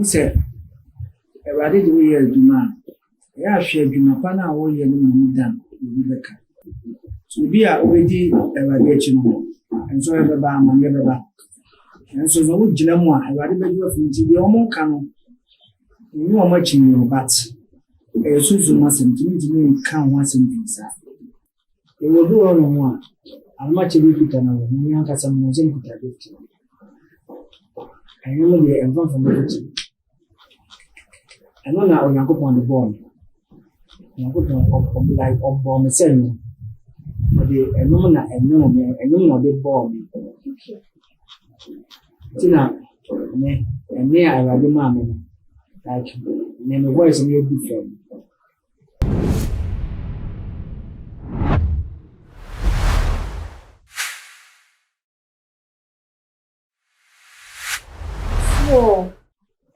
say, a radi the way you do man. I share Jumapana or you done. So be already a radiation, and so ever bam and never back. And so no Jinamwa, I rather beg you from the Omo Cano. You know much in your bats. A Susan mustn't me count once in pizza. They will do all in one. I'm much a little than a young some museum with a gift. I know they are from the kitchen. I know now when I go on the ball. I put on like of bomb a cell. But the phenomena and no of the bomb. Tina, and me, I rather mammy. Like, name a voice in your different. So,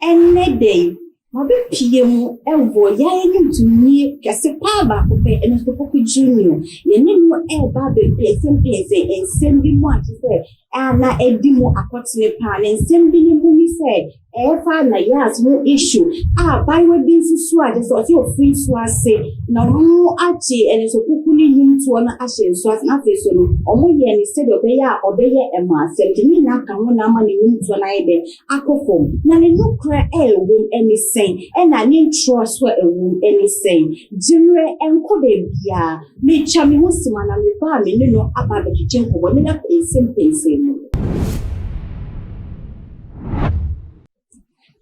any day, my PM, elbow, yelling to me, Cassipaba, and a Poppy Junior. You know, air baby, some place, and send me one to say, and I a demo a cotton pan, and send me when say, Nayas, no issue. By what being so swag, so your free swag say, no, Archie, and it's a cuckooing him to an ashes, so as nothing so, or more instead of obey a mass, and to me not come on money to an idea. I go home. Now, no cry, womb any saying, and I need trust where a womb any saying. General and Kobe, me chummy was man, and me bar me no about the kitchen for one up a simple saying.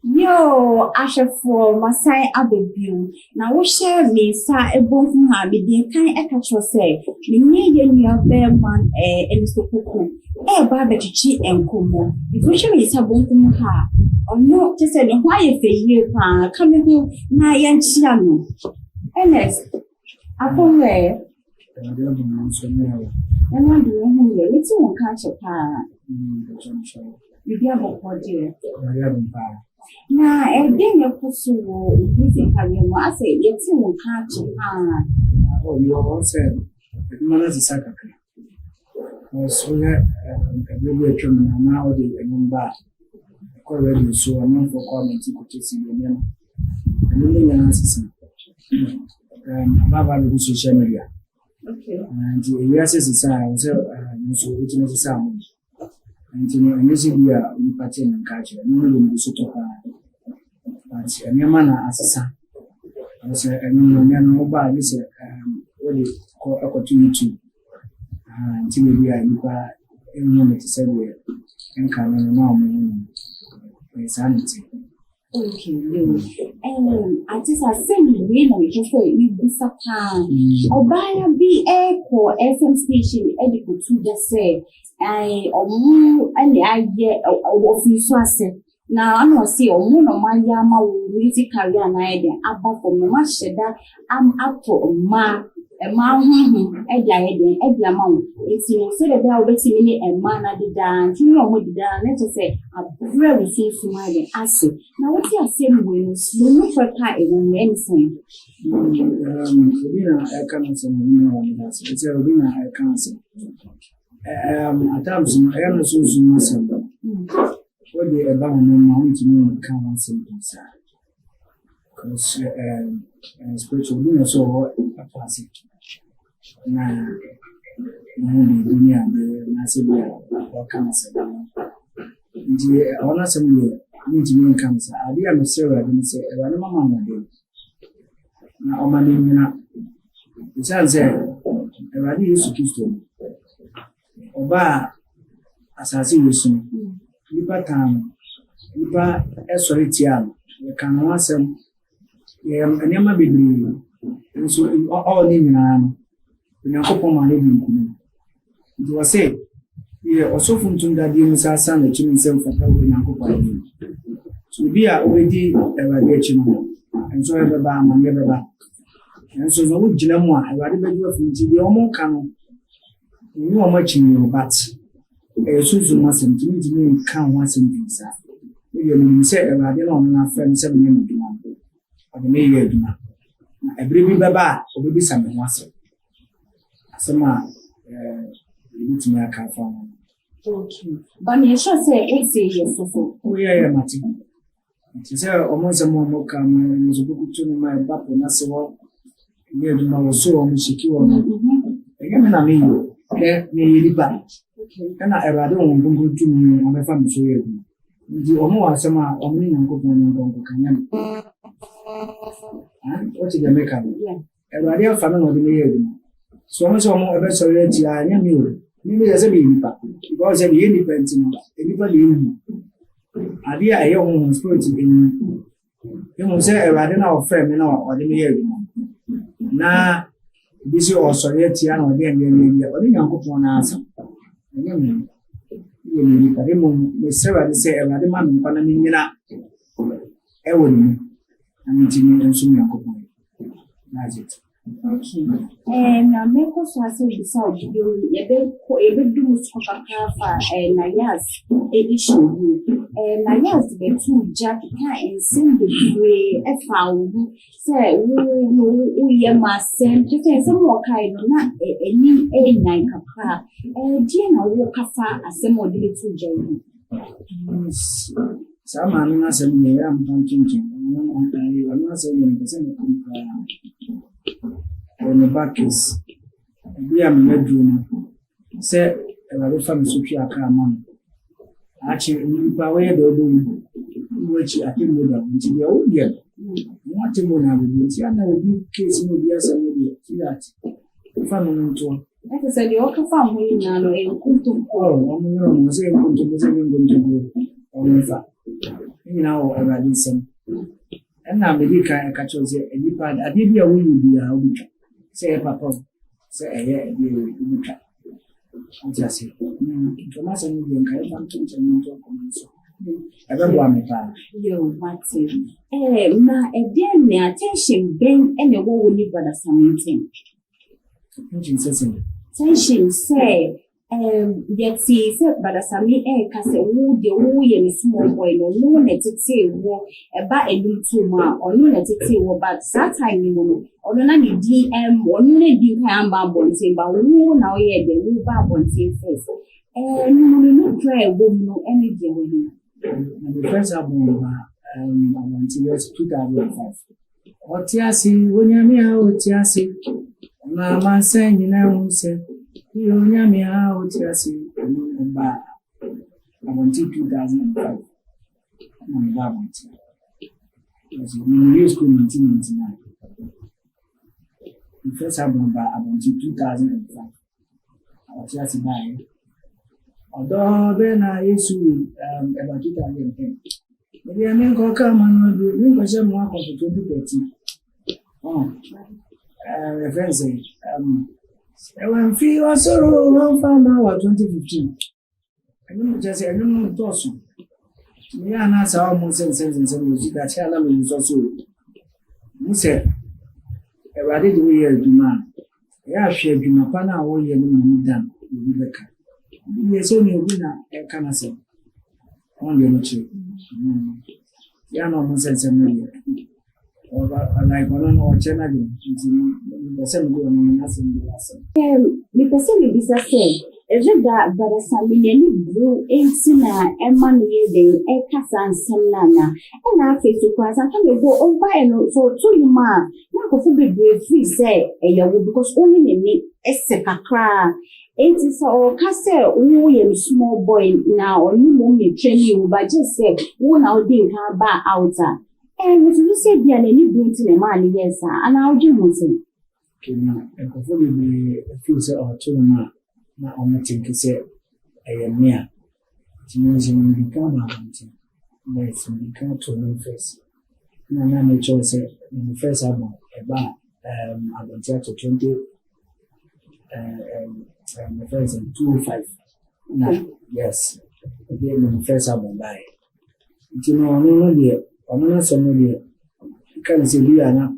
Yo, Asha for Masai Abbeville. Now, what share me, sir, a bone from her, be the kind of catch say, me near your bear man, and Mr. Coco, Barbechi and Como. If we shall is a bone from her, or no, just said, why if a year coming home, Nayas Chiano. Ernest, upon where? And what do you hear? It's all catch a car. You be able to dear. Na again your possible using career I say it's in catch. Oh, you all said the man is a secretary. So that every terminal now the number already so I'm not for comments to see the name. And then answer about the social media. Okay. And the US is a sign, so which is a sound. And you know, initially, we party in culture, no one will sort of but a man as a son. I say, I mean, nobody is what they call opportunity. Until we are in moment to say, and come in normal insanity. Okay, you. I just I send you in and just say you be Satan. Or buy a B Echo FM station, Edico to just say. I get of you so I said. Now I'm not see or moon on my yama music career and idea about for my master that I'm up for a man every amount. It's you said that I'll bet me a man at the dance, you know what the dance, let's say a very safe smiling acid. Now what you are saying when you look for a car in anything. I can't say it's a winner I can't say. At times, I am so myself. What they about me to me can't say inside. Because spiritual being so a classic. Now, the Nassibia or cancer. The honor assembly need to mean cancer. I did a Sarah, I didn't say, I don't know. Now, my name, it sounds there. I already used to kiss them. Oba asasi wesu nipa tan nipa esoritia we kan wasem ye enema bibiri nso all ni nyina no Nyankopon ma lebi nkunu nti wo say ye osofu ntunda di musasa na chimi nsem fata wo Nyankopon so bi a obedi ewade chimo nso ebeba amanye beba nso no wugina mu a ewade bedu afunti bi omo ka no you know much in your bat. A Susan mustn't to me count once in pizza. You say, I didn't know friend 7 years ago. Or the mayor, a baby baba, or maybe something once. Some you need to make a car from. Okay. But you should say 8 years before. Oh, yeah, Martin. Nti sɛ ɔmo nsɛm a ɔmo ka no nso kukutu no ma ɛba po na se hɔ ne adwuma wɔ so ɔmo hyiki wɔ no ɛnyɛ me na meyi o meyɛ nipa ɛna Awurade wɔ nkonko tumi amɛfa me so yɛ adwuma nti ɔmo wɔ asɛm a ɔmo ne Nyankopɔn no nkɔnkɔ ka nyɛ me wɔte deɛ meka no Awurade afa me na ɔde meyɛ adwuma so ɔmo sɛ ɔmo ɛbɛsɔre akyi a ɛnyɛ me o me yɛ sɛ meyɛ nipa because sɛ meyɛ nipa nti no nipa deɛ ɛhu ade a ɛyɛ honhom spirit ɛhu ɛhu sɛ Awurade na ɔfrɛ me na ɔde meyɛ adwuma na bi sɛ ɔsɔre atia na ɔde ɛnyɛ bi a ɔde Nyankopɔn no asa ɛnyɛ me yɛ me nipa de mmom mesrɛ Awurade sɛ Awurade ma me nkwa na menyina ɛwɔ ne mu na mentimi nso Nyankopɔn that's it. Okay. Na meko so ase bisa obido yebedu so kakra Nayas issue Nayas betu jack ka ensin bebre efa wo say wo ye masem te say mo kai no na eni nine kakra die na wo kafa asem odi betu jawu sama na asem ne am tantunche na asem ne pese ne kumpa on back is we am medroom say Awurade fa me so twi aka ama achi nipa we de odo wo chi atemmo da nti de o de mo atemmo na bi nti ana obi case no bi asa no de see that fa no nto ese se de o ka fa mo ina no e kuntu o mo no mo se kuntu mo se kuntu o mo fa ni na o Awurade sem na me di kan ka cho se nipa ade bi a wo yi bi a wo twa say papa say eh ubutha anjase information ni nka e ban tun chen nto komanso ebe bo amepa yo mate na dey me attention ben ene wo ni brother Samson tension say yet see say brother Sami ka say wo de wo ye ni small boy no na tete wo eba edum to ma onu na tete wo but that time ni mo ono na ni DM onu na di kan ba bontin ba wo na o ye de wo ba bontin first no try wo no any dey wo ni the first album until 2005 otiasi wonyame a otiasi na mansen nyina hu se wonyame a otiasi ba until 2005 na ba bontin because we use school 1999 the first album by until 2005 otiasi by although ben Yesu about 2010 maybe I mean go come and do you go say more for 2013 reference when feel also one found out 2015 I don't just say I don't know to us me and us almost sense that chala me so me say Awurade de we here duma ya hwe duma pa na wo ye no mu dan obi beka ye so ni obi na e kana se on ye no chi ya no mo sense me or like one or channel the same go on na se me asa me person me bisa say eje da brother Sami ni bro enti na e ma no ye den e kasa nsem na e na face kwa sa kan go over no so to you ma na ko fu be free say e ya wo because only me ese kakra enti so ka say wo ye small boy na onu mo me training wo ba just say wo na o din ka ba outer what you say bia na ni bro enti na ma ni yes and how do you say kina e ko fu be feel say o to ma na omutinki se ayemia tinizi mbikama abantu yes mbikama to no face na me cho se the first album eba about 20 the first 205 na yes again the first album by tino no de ono so no de kan se bi ana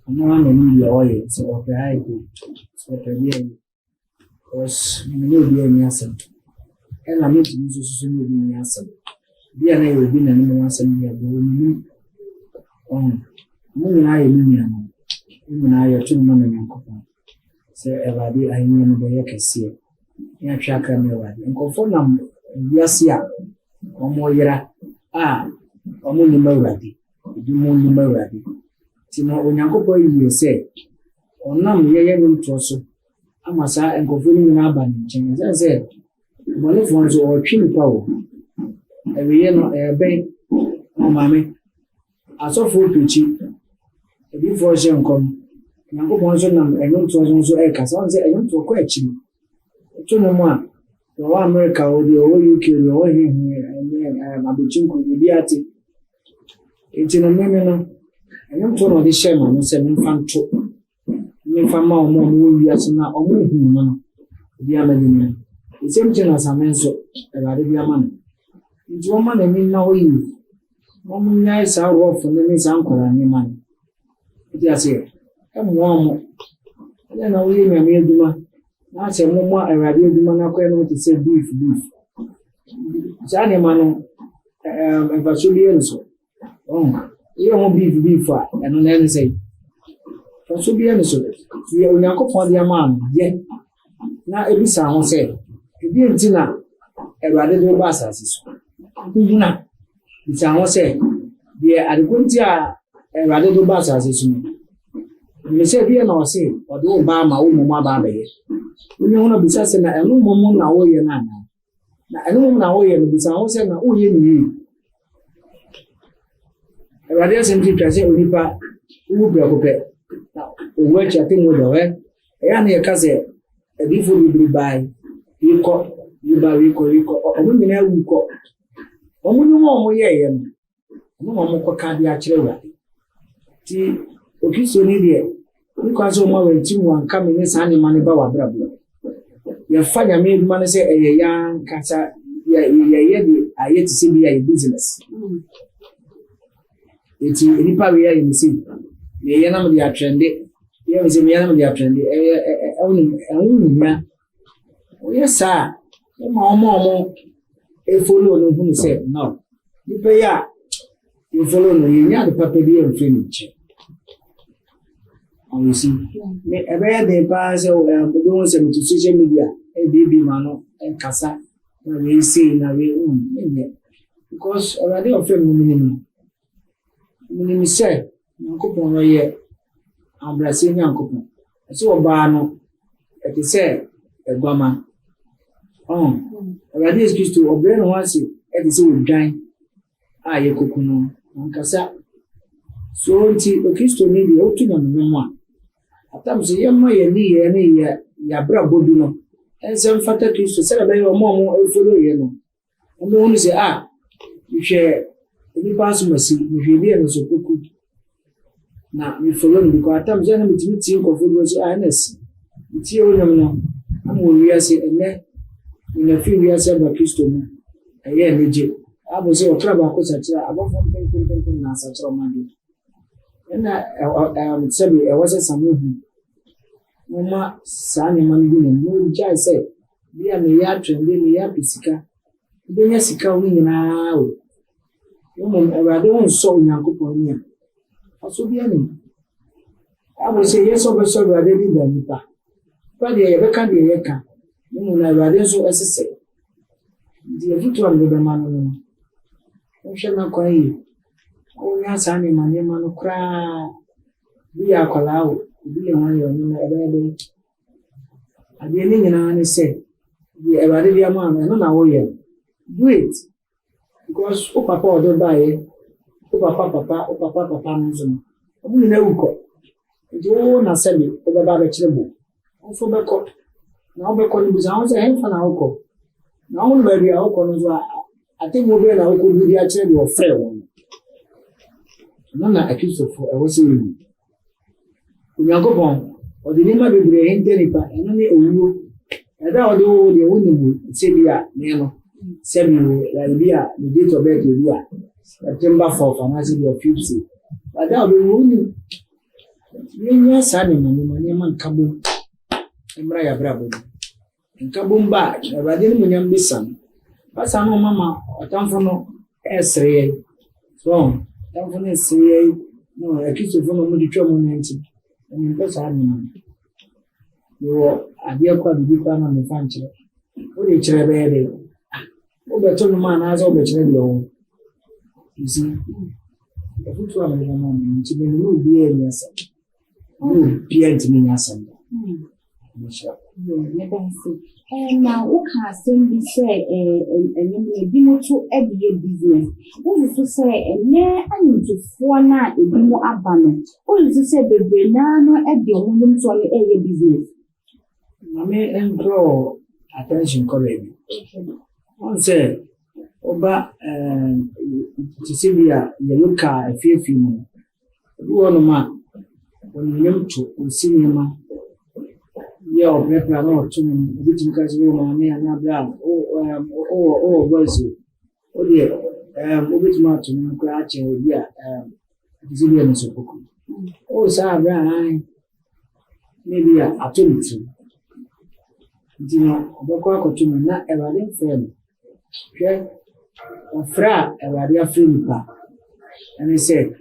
ono na ni ya oye so o pe ai ko so pe bi was no be any answer and I meet you so no be any answer be an I will be an answer me on mo na ye mi am mo na ye tu mo na nko say everybody I mean no be kese ya twa ka me wa nko fo na wiase a omo yira ọmụ ni mawurade ebi mu ni mawurade ti na onyankopɔ yi sɛ ɔnam yɛyɛ no ntoɔ so ama saa nkɔfo no nyinaa aba ne nkyɛn sɛ bɔnefoɔ nso ɔtwe nipa wɔ ɛwiyɛ no ɛbɛn ɔmaame asɔfoɔ pɛkyi ebifoɔ hyɛ nkɔm onyankopɔn nso nam ɛno ntoɔ so nso ɛkasa ɔn sɛ ɛno ntoɔ kɔ akyi to no mu a ɔwɔ America deɛ ɔwɔ UK deɛ ɔwɔ abɔkyinkɔ ebi ate nti no mmemme no ɛno ntoɔ na ɔde hyɛ ma no sɛ memfa nto memfa ma ɔmo a ɔmo wiase na ɔmo hu no no obi ama ne mu nsɛm kyɛ na asame nso Awurade bi ama no nti wɔma n'ani na hɔ yie wɔn nyae saa rɔfo no ne saa nkɔla ne ma no nti aseɛ ɛmmoa ɔmo ɛna na woyɛ nyame adwuma na asɛ mommoa Awurade adwuma no akɔɛ no te sɛ beef saa nneɛma no mfaso bi ɛno so yɛ ho beef a ɛno na ɛne sɛ mfaso bi ɛno so yɛ Onyankopɔn de ama no yɛ na ebisa ho sɛ ebi nti na Awurade de ba asase so nhuna bisa ho sɛ deɛ adekonti a Awurade de ba asase so no mmesɛ bi na ɔse ɔde wo ba ma wo mom aba abɛyɛ onye ho na bisa sɛ na ɛno mom na woyɛ na ana na ɛno mom na woyɛ no bisa ho sɛ na woyɛ no yie Awurade asɛm ti twa sɛ onipa wo brɛko pɛ na owu akyi ate mu dɔ ɛyɛ na yɛka sɛ adifo bibiri bae yikɔ ɔmo nyinaa wu kɔ ɔmo nyuma ɔmo yɛɛyɛ no ɔmo kɔka de akyerɛ Awurade ti okristo ni deɛ nkwa sɛ ɔmo awɔnti mu anka me ne saa nneɛma no ba w'abrabɔ yɛfa nyame adwuma no sɛ ɛyɛ yɛankasa yɛyɛ de ayɛ te sɛ bi a yɛ business eti nipa wei ayɛ ne sɛ yɛyɛ nam de atrɛnde yɛyɛ sɛ yɛyɛ nam de atrɛnde ɛho nhia woyɛ saa ma ɔmo efolo no hu sɛ no nipa yi a efolo no yɛnya de papa bi ɛmfiri ne nkyɛn ɔwɔsi ne ɛbɛyɛ den paa sɛ ɔbɛbɛ ho sɛ meto social media ɛbibi ma no ɛnkasa na wei sei na wei ɛnyɛ because Awurade ɔfrɛ mu menim sɛ Nyankopɔn no yɛ abrɛsɛ Nyankopɔn ɛsɛ ɔbaa no ɛte sɛ ɛguama Awurade Yesu Kristo ɔbrɛ ne ho ase ɛte sɛ odwan a yɛ koku no ankasa so nti Okristo ne deɛ ɔtu nyame no mu a atam sɛ yɛma yɛni yɛ ne yɛabrabɔ du no ɛnsɛ mfata Kristo sɛ ɛbɛyɛ ɔmo ɛfolo yɛ no ɔmo hu sɛ hwɛ nipa asomasi hwɛ bi ɛno so koku na mefolo no bikɔ atam sɛ na metumi tie nkɔfo bi so ɛna si tie onyam no ama owiase ɛnɛ nafi wiase ba Kristo mu ɛyɛ anigye abo sɛ ɔkra baako sakyerɛ abɔfo mpɛmpɛmpɛmpɛm na asakyerɛ ɔmade ɛna sɛbi ɛwɔ sɛ samehu moma saa nneɛma no bi na mu gyae sɛ bi a meyɛ atrɛnde meyɛ apɛ sika wobɛnya sika wo nyinaa o mmom Awurade wo nsɔ Onyankopɔn ni a ɔso bi anim abo sɛ yɛsɛ ɔbɛsɔ Awurade bi da nipa pa deɛ yɛbɛka deɛ yɛka mmom na Awurade nso ɛsesɛ nti yɛfoto a mede bɛma no no wohwɛ no akwan yi wonya saa nneɛma no koraa bi yɛ akwalaa o bi yɛ ho ayɛ ɔno na ɛbɛyɛ bɛyɛ adeɛ ne nyinaa ne sɛ deɛ Awurade de ama no ɛno na woyɛ do it because wo papa ɔde baeɛ wo papa no nso no ɔmo nyinaa wu kɔ nti wo na sɛbi wobɛba abɛkyerɛ bo wofo bɛkɔ na wobɛkɔ no bisa ho sɛ ɛmfa na wokɔ na wo no baabi a wokɔ no so atemmuo bɛɛ na wokɔ bi de akyerɛ deɛ ɔfrɛ wɔ no na Akristofo ɛwɔ sɛ yɛwu Onyankopɔn ɔde nneɛma bebree hinta nipa ɛno ne owuo ɛda a ɔde wo deɛ wonim sɛ bi a ne no sɛbi bi a ne date of birth bi a September 4th anaasɛ bi of 5th ɛda a ɔde wo wonim yɛnya saa nneɛma nka bom mmra yɛabrabɔ mu nka bom ba a Awurade no mu nyam bisa no basa no mama ɔtamfo no ɛsere yɛ so ɔtamfo no ɛsere yɛ no Akristofo no mu de twɛ mu no nti mpɛ saa nneɛma yɛwɔ adeɛ kɔ a bibi kɔ na mefa nkyerɛ wode kyerɛ bɛyɛ dɛ wobɛto no ma anaasɛ wobɛkyerɛ deɛ wo You see, if you are my mom, to be no beer in your son. No beer to me, your son. Never see. Now, who can send me say, and you know, to every business? What is to say, and yeah, I need to for now, a bit more abandoned. What is to say, the Brenano at the woman to a business? Mammy and draw attention correctly. One say, Oba, Cecilia, you look at a few female. You on a man when you to cinema. Yeah, prepare not to which because we are near Nabra. Oh, was it? Oh, dear, which Martin, Cratch, yeah, Cecilia, so book. Oh, sir, maybe I told you. You know, Boko to me, not a wedding friend. Okay, or fra a radio friend, and he said,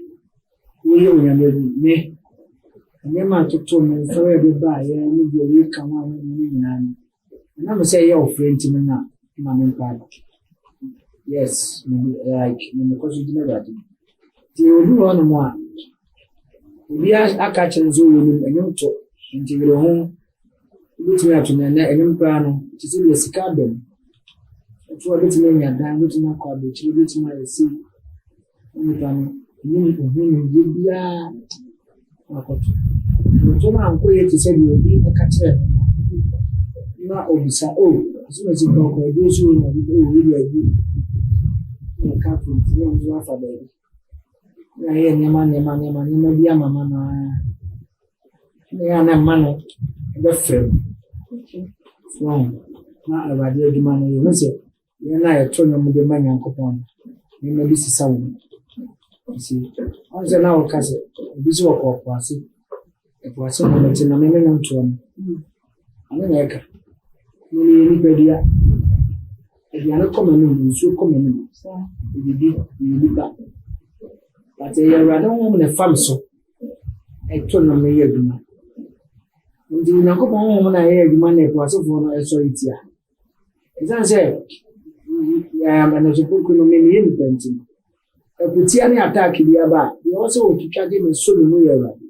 we me. And your man took me for every buy, and you come on, and I will say your friend to me now, Mammy Papa. Yes, like because you didn't know. You will do one more. We are a catching zoo and you talk into your home. Which we have to know and plan to see the scabin. For a bit many are done with my car, which you get my see. Only time, you be a uncle to say you will be a catcher. Not obisa. Oh, as soon as you go, those who really agree. You can't laugh at it. I hear your money, maybe I'm a mamma. They are not money. The friend. From not a radio demand, you say, you're not a turn with the money and coupon. You may be sound. You see, on the now cousin, this work of was it was so much in a minimum to him. I mean, I can't. Anybody, if you are not coming, you should come in. You be back. But you're rather woman a farm so. I told them a year. Nti unyankopɔn honhom na ɛyɛ adwuma na ɛpoasefoɔ no ɛsɔre tia. Ɛsan sɛ anasopɔku no mene yɛ nipa nti ɛpotia ne attack bi aba a deɛ ɔwɔ sɛ ɔtwitwa de ne so ne mu yɛ Awurade.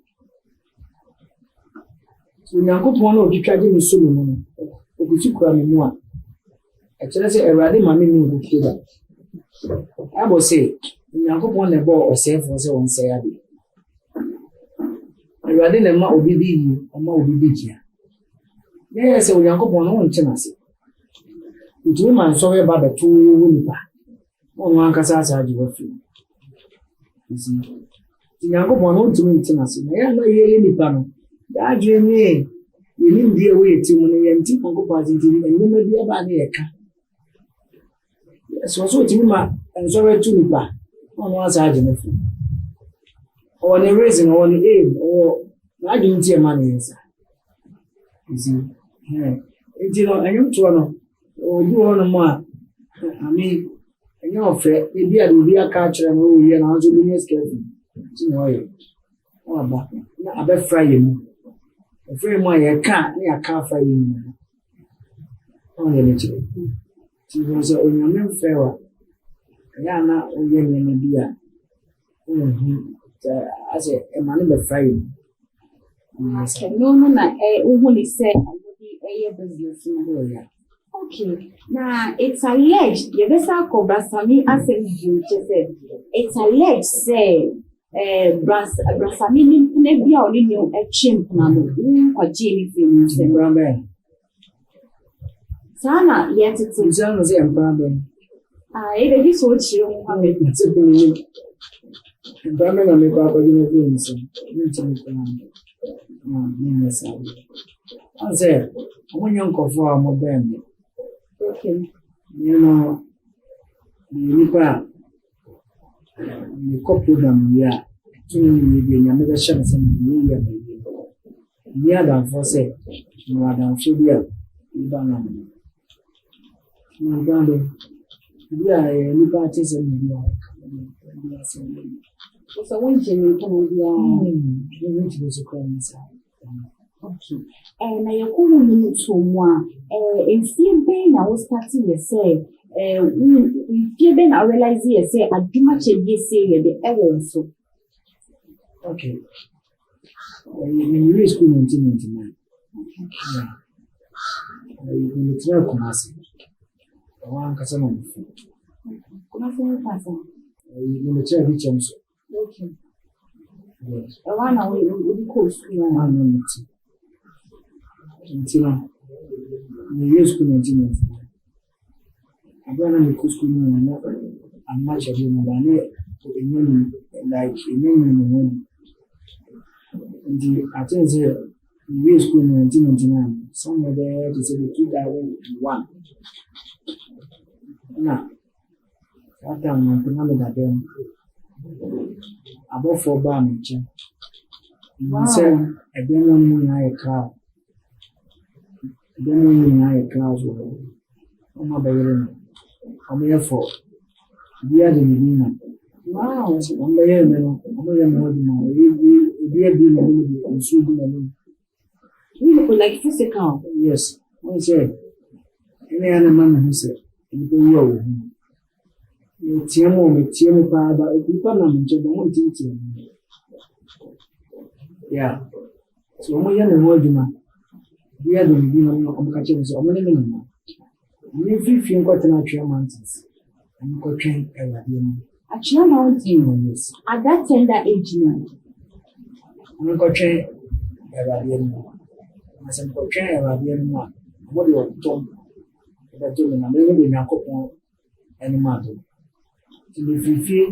Unyankopɔn na ɔtwitwa de ne so ne mu no ɔkuti kura me mu a ɛkyerɛ sɛ Awurade ma me ne nkukuro da. Abɔ sɛ unyankopɔn na ɛbɔ ɔsɛefoɔ sɛ wɔn sɛe ade. Awurade na ma obi di yi ama obi di kia. Yɛ sɛ Onyankopɔn no nkyɛ nase. Ntumi ma nsɔre ba beto nipa. Ɔno ankasa asa agye wafi. Onyankopɔn no ntumi nkyɛ nase. Na yɛ na yɛ nipa no. Da adwene ne yɛnim die wo yɛ ti mu no yɛ nti Onyankopɔn atintini ɛnyɛma bi aba na yɛka. So ntumi ma nsɔre tu nipa. Ɔno asa agye wafi. Or the reason or the aim or I didn't see a man inside. You see, you know, I am to one or you on more. I mean, I know, Fred, maybe I will be a catcher and all year and also be as careful. You know, oh, but I bet Friday. A friend, why I can't fry you. Only a little. She was a young fair. I am not only in India. As a man in the frame. No, only say I would be a business. Okay, now it's alleged, you best call Brasami as you just said. It's alleged, say, Brasami never only knew a chimp now, or Jimmy Films and Ramble. Sana, yet it's a problem. I just want you have it. Brahman and my papa, you know, so I said, when uncle for our mobile, okay, you know, the couple them, yeah, 2 million, another chance and year, near than for say, more than 2 years, you don't know. My brother, yeah, you parties and so when you come on, you was a crime inside. Okay. And I call you to one. In fear, I was starting to say, fie be na realize ye say aduma chebie say ye de ewo so. Okay. In school 1999. Yeah. In the trail Kumasi. One Casano. Kumasi ni pasa. In the trail Hitchens. Okay. Yes. I wanna we go school. Until in school 1999. I don't know school and much of you like in I think we school in 1999, somewhere there to say 2001. Now, that time I'm going to them about 4 bar. He said, I don't know a car. I don't know a car. I'm not very I'm here for we are the beginner. Wow, I'm here, man. You look like physical. Yes, I said, any other man who said, you go, you tell me, but if you come and jump on teaching. Yeah, so I'm young and old, man. We are the beginning of catching so many minutes. If you got an actual mountains, I'm going to train every Actual mountains, at that tender age, I'm going to train every as I'm going to train every one. What do you want to that told me I'm able to knock upon any matter. If you feel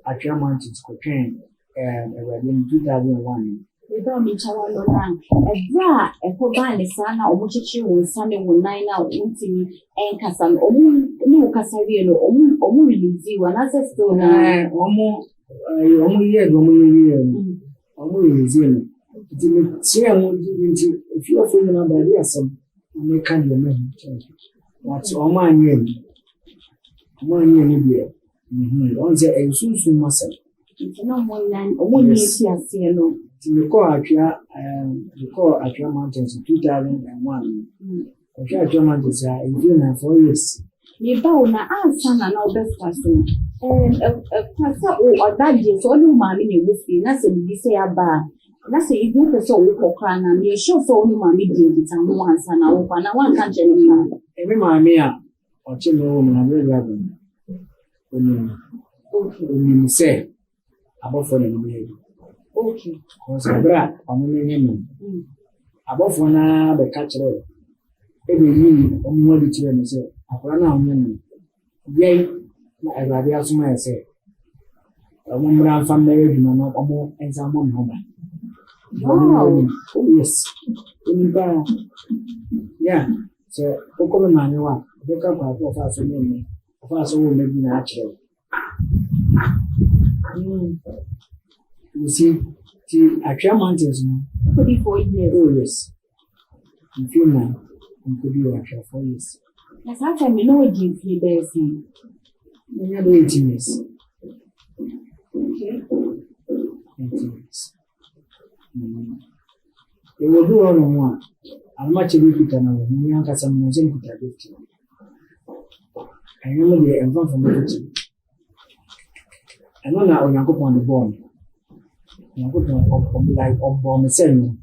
actual mountains could train in 2001. Eba mi chawa no na ebra ekoba ne sana omuchichi wonsane wonina untimi enkasa no omu ne ukasa wie no omu release wa na se still na omu ye omu release no ti me tie mu nti if you offer na ba dia sam me kan de me what omu anye ni bia on say ensusu masa no mo nan omu ni ti ase no we call Akira Mountains in 2001. Akira Mountains are in 4 years. You bow na answer na no best person. Pasa o that day so no mami ni wufi na se bi say aba. Na say you do person wo kokra na me sure so no mami dey with am no answer na wo na wan kan je no na. Emi mami a o che no na be rabu. Oni say about for the baby. Okay. Because Bra, I'm in above one, the catcher. Every year, I'm more determined to say, I run out. Yea, I rather have some I say. A woman family, no more, and someone home. Wow. Oh, yes. Yeah. So, Pokemon man, you are. Look up for us, and of us, all maybe natural. You see, the Akira Mountains, no? 44 years. Oh, yes. In few months, you could be Akira 4 years. Yes, how can we know what you feel there? Maybe 18 years. Okay. 18 years. They will do all in one. I'm much a bit now. You can't have some music with a gift. I remember the environment from the kitchen. I know now when I go on the bone. I'm going to like bomb the same.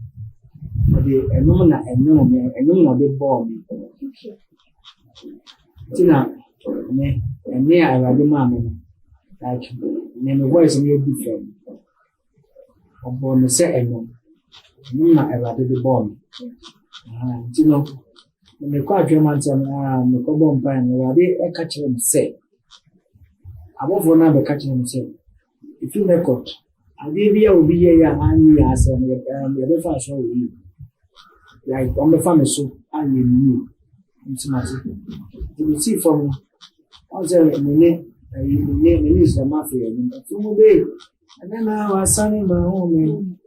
But the normal and no big bomb. Tina, and near I had the mammy. Like, name a voice in your different. Bomb the same. No, I had the bomb. You know, when the quadrum and the cobble pine, I catch them say. Above one other catching them say. If you record. Adibia will be here and me as the first show. Like on the family, so I knew. You see from also a minute, is the mafia. And then I was signing my home.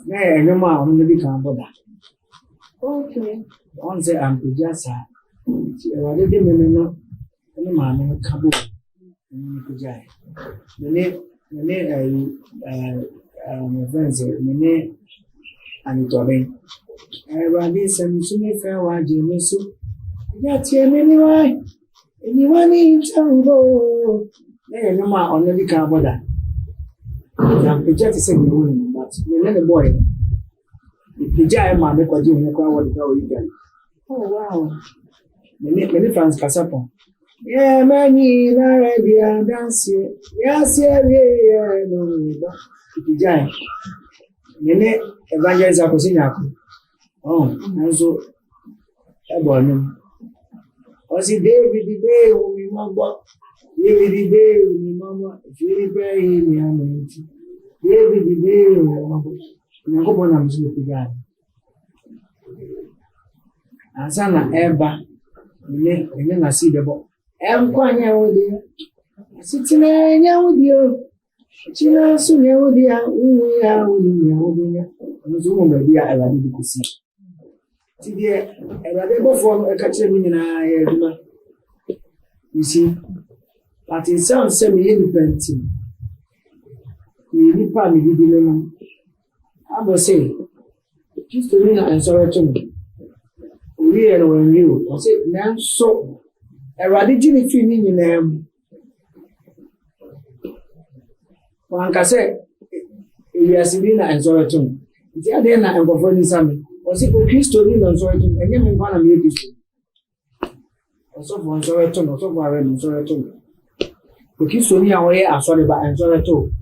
There, no more on the become bother. Okay. Once I'm to just I didn't know any man in a cabo. The name. My friends say, "Mene, and it will be. Everybody send me fair one, Jimmy. So, That's anyway. Anyone in Tango. There, no more on the Carboda. I'm just saying, but you're not a boy. The giant man, because you know what you can. Oh, wow. Many fans Casapo. Yeah, many Arabia dancing. Yes, yeah, no, the giant. Many evangelists are posing. Oh, and so, Ebon. Was it David the Bay, whom you remember? David the Bay, whom you remember? David the Bay, whom you remember? You go on, I'm sleeping again. And Sana Eba, and then I see the book. I'm quite young with you. Sitting there with you. China soon, we are, we are, and so maybe I like to see. Today, I rather go for a catcher in I, you see, but it sounds semi-independent. You need probably be I must say, just to me and sorry to me. We are when you, I said, now so, I rather didn't feel in them. One can say, we are Sabina and sorry to me. The other night I'm going to something. Was it for Christo and sorry to me? And then one of you. Also, for sorry to me, also for I'm sorry to me. For Christo, me away, I'm sorry, but I'm sorry too.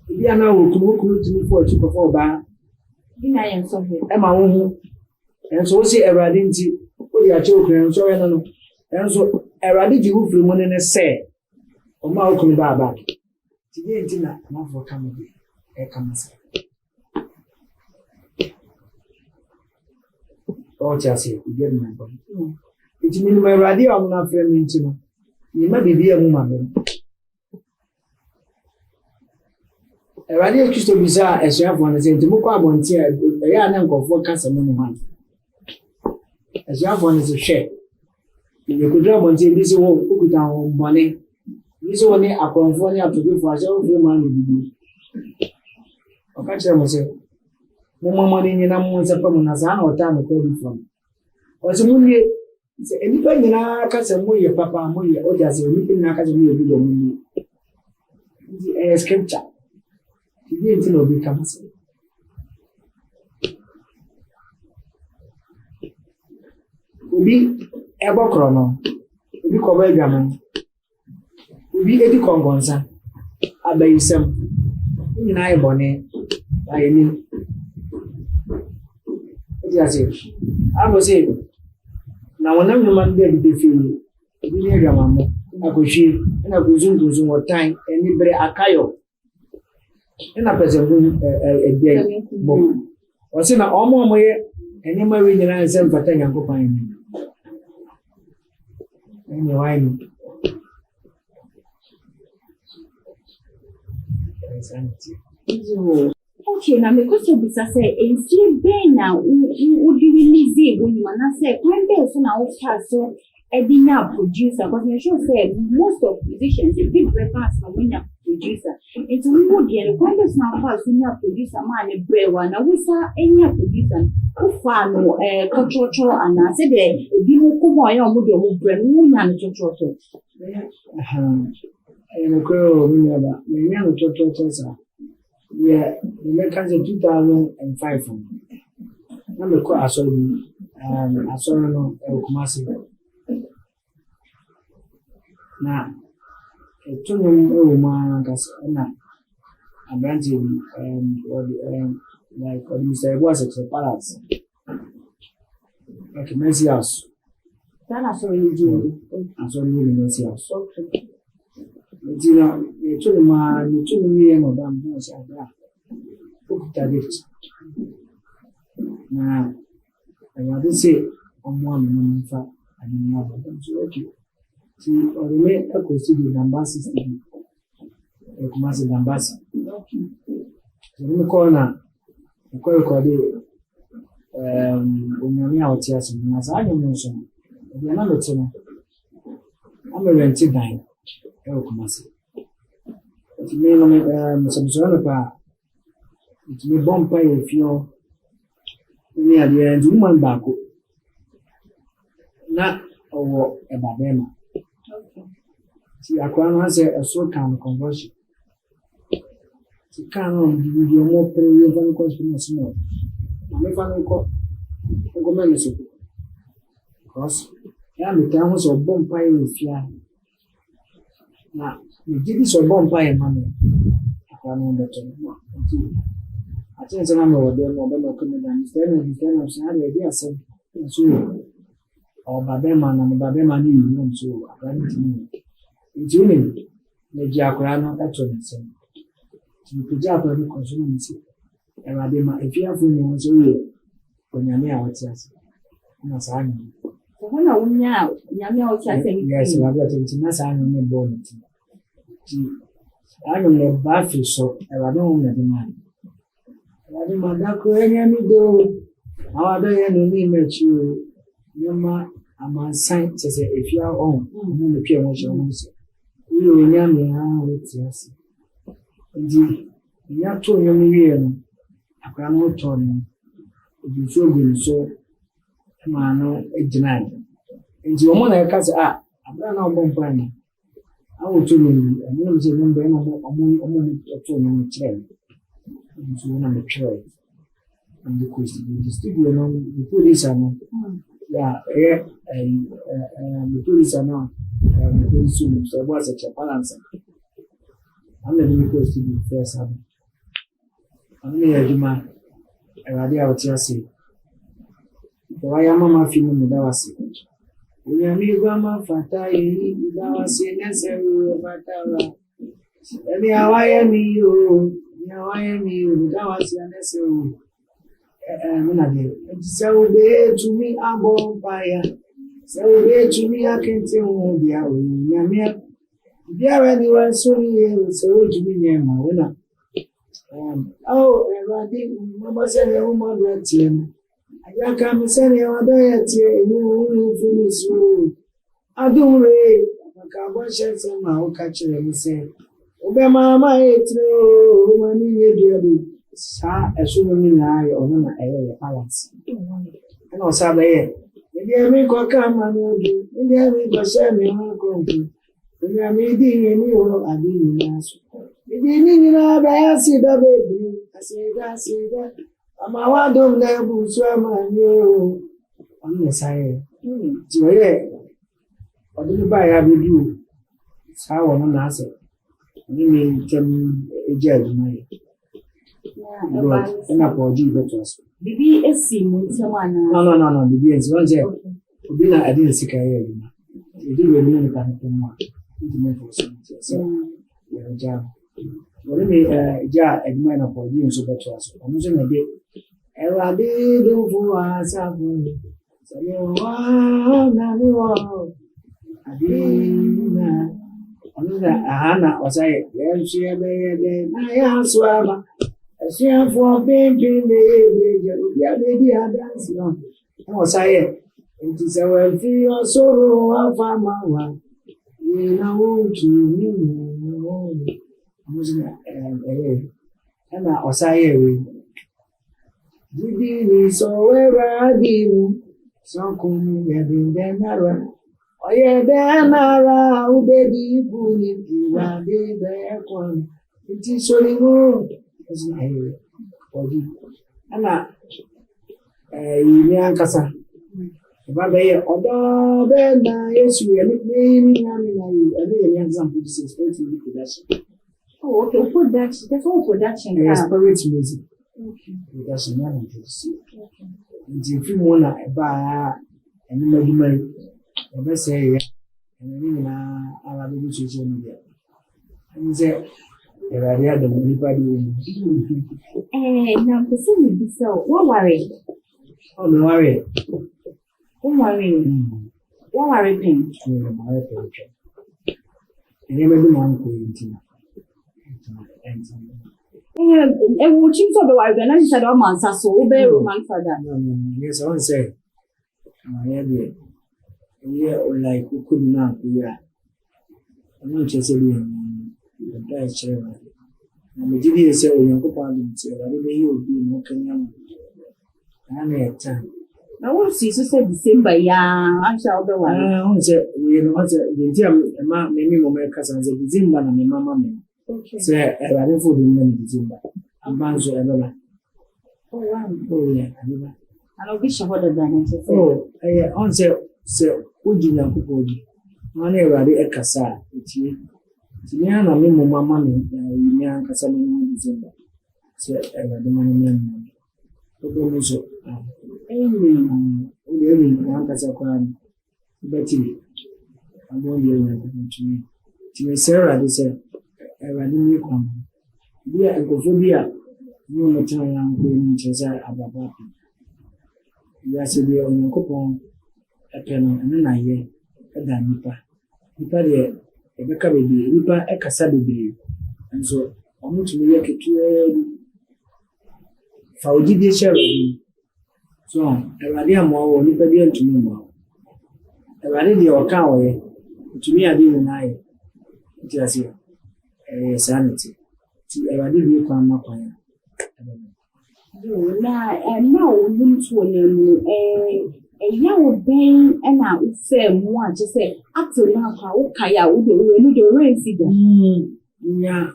If are now to me for to perform by. I am sorry. Emma, and so see a radinty, put your children, sorry, no. And so a radinty who flew money and say, or Malcolm Baba. Today, dinner, not for coming. I come. Oh, Chelsea, you get my body. It means my radio, I'm not friendly to you. You might be a woman. A radio used to be bizarre as you have one as a Demoka volunteer, a young uncle for cancer money. As you have one as a share. You could drop on this whole cook down money. This one a California to do for yourself, your money. Okay, tell myself. No money in a month's upon as I know time according from. Was a movie. Anything in our cousin, your papa, or just a meeting in our cousin, will be the movie. The scripture. He didn't know becomes. Ubi ebo chrono. Ubi cover gammon. Ubi edi congonsa. Abayisem. In I bonnet. I mean. I was saying. Now, when I'm the man there, they feel near Gamma. I could see, and I could zoom to zoom what time, and you better a kayo. And I present a day. Was in a almost way, and you marry the answer for 10 and go find me. And you wine. Okay, now because of this, I say, if you be now, would you release when you want to say, when there's now so a dinner producer, because you should say most of musicians, a big breakfast are winner producer. It's wood and when there's now fast winner producer, man, a brave one, I wish any producer who found a cultural and I said, a people come on with your brand new man to trottle. And a girl, we never, we never told. Yeah, the Americans in 2005. I'm a quite I saw no Kumasi. Now, a 2 woman, a branch like Mr. Was at the palace. Like a messy house. That I saw you do. I saw you in messy house. You know, you told me, Madame, now, I want to say, on 1 month, I didn't know about them. So, okay. See, or the way I could see the Dambassi, the Kumasi Dambassi. So, in the corner, the corner, when you're out here, as I mentioned, the another channel, I'm a rented dime. Kumasi. It may some sort of it may bump by if you're near the end, woman back. na or a babema. See, I can't say a so kind of conversion. You can't be more pay than consequence. No, I'm a fan of government. Because I'm the towns of Bompire with Fia. Now, you give us a Bompire money. I can't remember. I think the number of them or them coming down. Instead of saying, I idea some so or Babema and Babema knew so apparently. In June, the Jacarano actually said, you could jump on the consumer. And Babema, if you have one so when you're near outside. When I went out, yes, I got into my sign on the board. I don't know Buffy so I don't know the man. I don't know that could do. How do you meet you? No, I'm a sign to say if you are on, the pure motion. You will never with yes. Indeed, you have told me, I cannot tell you. If you feel good, so. No, it's denied. And you want to cast I'm not on I will tell you, and you will remember among the train. And so on the train. And the question is the studio, the police are not. Yeah, and the police are not. The police soon, so what's a balance? I'm not going to be first. I'm near the man. And I dare what you say. Why am I feeling the Dawasi? We are me, Grandma Fatai, Dawasi, necessary Fatala. Any Hawaii, you, the Dawasi, and necessary. So be to me, I'm born fire. So be to me, I can tell you, Yamia. There anyone soon, so to be near my winner. Oh, everybody, Mama said a woman went him. I can't send you a diet here, you finish. I don't read. I can't watch it somehow, catch it and say, Obey Mamma, it's true, money, Sa, a swimming eye or no air balance. And also, there. Maybe I make a come and do, maybe I make a send me on country. Maybe I made you, I didn't ask. Maybe you know, I see the baby. I say that. I'm a wild dog level, swam and you. I'm the side. So, yeah, what do you buy? I will do. It's how I'm answer. You mean, tell me a judge, my. And I for you, but was. Bibi is seeing someone. No, Bibi is one there. Obina, I didn't see Kaya. You do really kind of more. Intimate for some. So, yeah, what me, ja, admire for you, so that was. I'm using a bit. I did for us. So, you are, I did. Anna was I, she a baby, Nayas swam. She have for baby, baby, I dance on. I was I, it is a well free or sorrow of a mama. We know to me. And I was I, Didi, so where I did, so come in the oh, yeah, then I will be bullied. You are the one. It is so good. It's my body. And you are Cassa. Baby, although then yes, you are making an example. This is production. Oh, okay, production. That's all production. Yes, spirit music. Production, young to see. And if you want to buy and you may. I say, and I will be social media. And say, if I had the anybody, now the same would be so. What worry? Oh, no worry. What worry? What worry, Pink? And never do one queen. And would you talk about the nice romance? I saw very romantic for that. Yes, I want to say, my idea. Yeah, like who could not be. I'm not just saying, that's true. I'm a GD say, when you go on, I will be no Kenyan. I may have time. Na wo si so say December ya ansha obe wa. On say we no say the ma me mo me kasa say December na me mama me. Okay. Say e ra for the December. Ambanzo ebe. Oh wow. Oh yeah, ebe. Ano bi shahoda dan say. Oh, on say oji na kuko oji. Ma na e ra de kasa etie. Ti me na me mo mama me ni an kasa me December. Say e ra de mama me. Obo mo so. Really, one casa quan, Betty. I'm going to me. To Sarah, they said, I ran you come. Dear Uncle Phobia, you know, I'm going to say about papi. You are said, on your coupon, a pen, and then I hear a danipa. Nipa there, a beca baby, Nipa, a casabi, and so I want to make it to Faudi Sherry. So, everybody am more or nipa bien to me more. Everybody the account to me, I didn't know. Just here, sanity. To everybody be come up on. Now, you to a young Ben and now say more just say, after now, how Kaya would the rain figure. Yeah,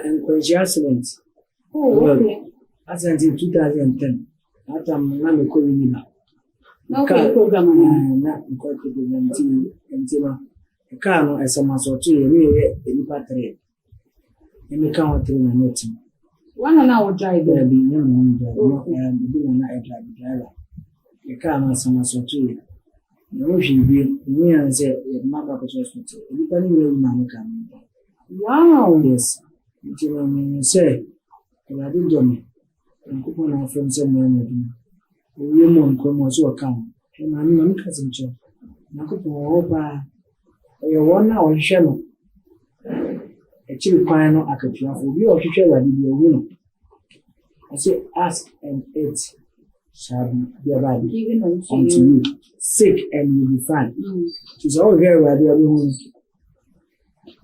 and conscious. Oh, okay. As until 2010. I'm not a COVID now. Okay, program. Not quite until a car as a muscle to any battery. And the count through my meeting. 1 hour drive there be young and do not driver. The car as a muscle to you. No, she be me and say, Mother was hospital. Depending where you come. Wow, yes. Until say, I didn't do me. Kupona from somewhere we mon komo so kan na ni mam kazincho na kupo opa e wona o hwe no e chiri kwan no akatua fo bi o hwehwe wadi bi owu no I say ask and it shall be about given unto you sick and you will be fine so all here wadi owu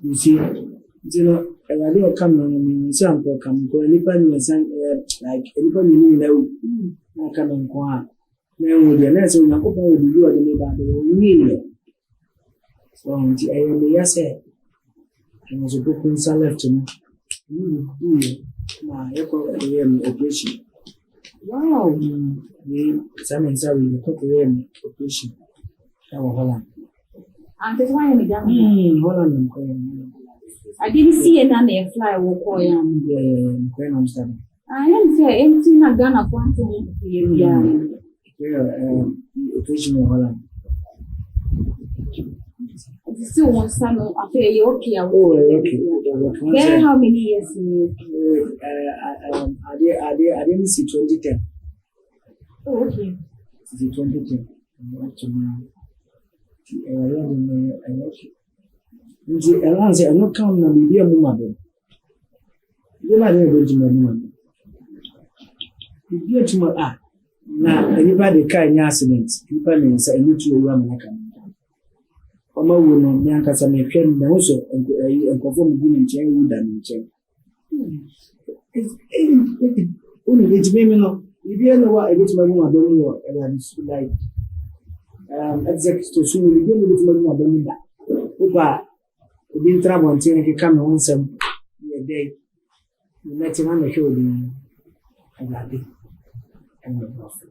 you see you know I don't come on some come go anybody like anybody know na come on kwa na wo de na so na ko wo bi o de me ba de ni so nti I am yase and was a book in left to me na e ko e am operation wow ni some sorry the ko e am operation that was Holland and that's why I'm down Holland ko I didn't see it on the fly walk or yeah, Amsterdam. I didn't say anything I done a quantity yeah, occasional Holland. I still want some of a okay. Oh, okay. Then how many years? I didn't see 2010. Oh, okay. 2010. Nti elance eno kan na bibia mu ma be na de go jima mu ma bibia tuma na anybody kai nya accident people me say enu tu owa ma kan o ma wo no me ankasa me hwe na wo so enkofo mu bi nche wu da nche unu ge jime me no bibia no wa ebetuma mu ma be mu yo e like executive so we go ebetuma mu ma be mu da oba Been trouble until he come on some day. You let him on the show and the prophet.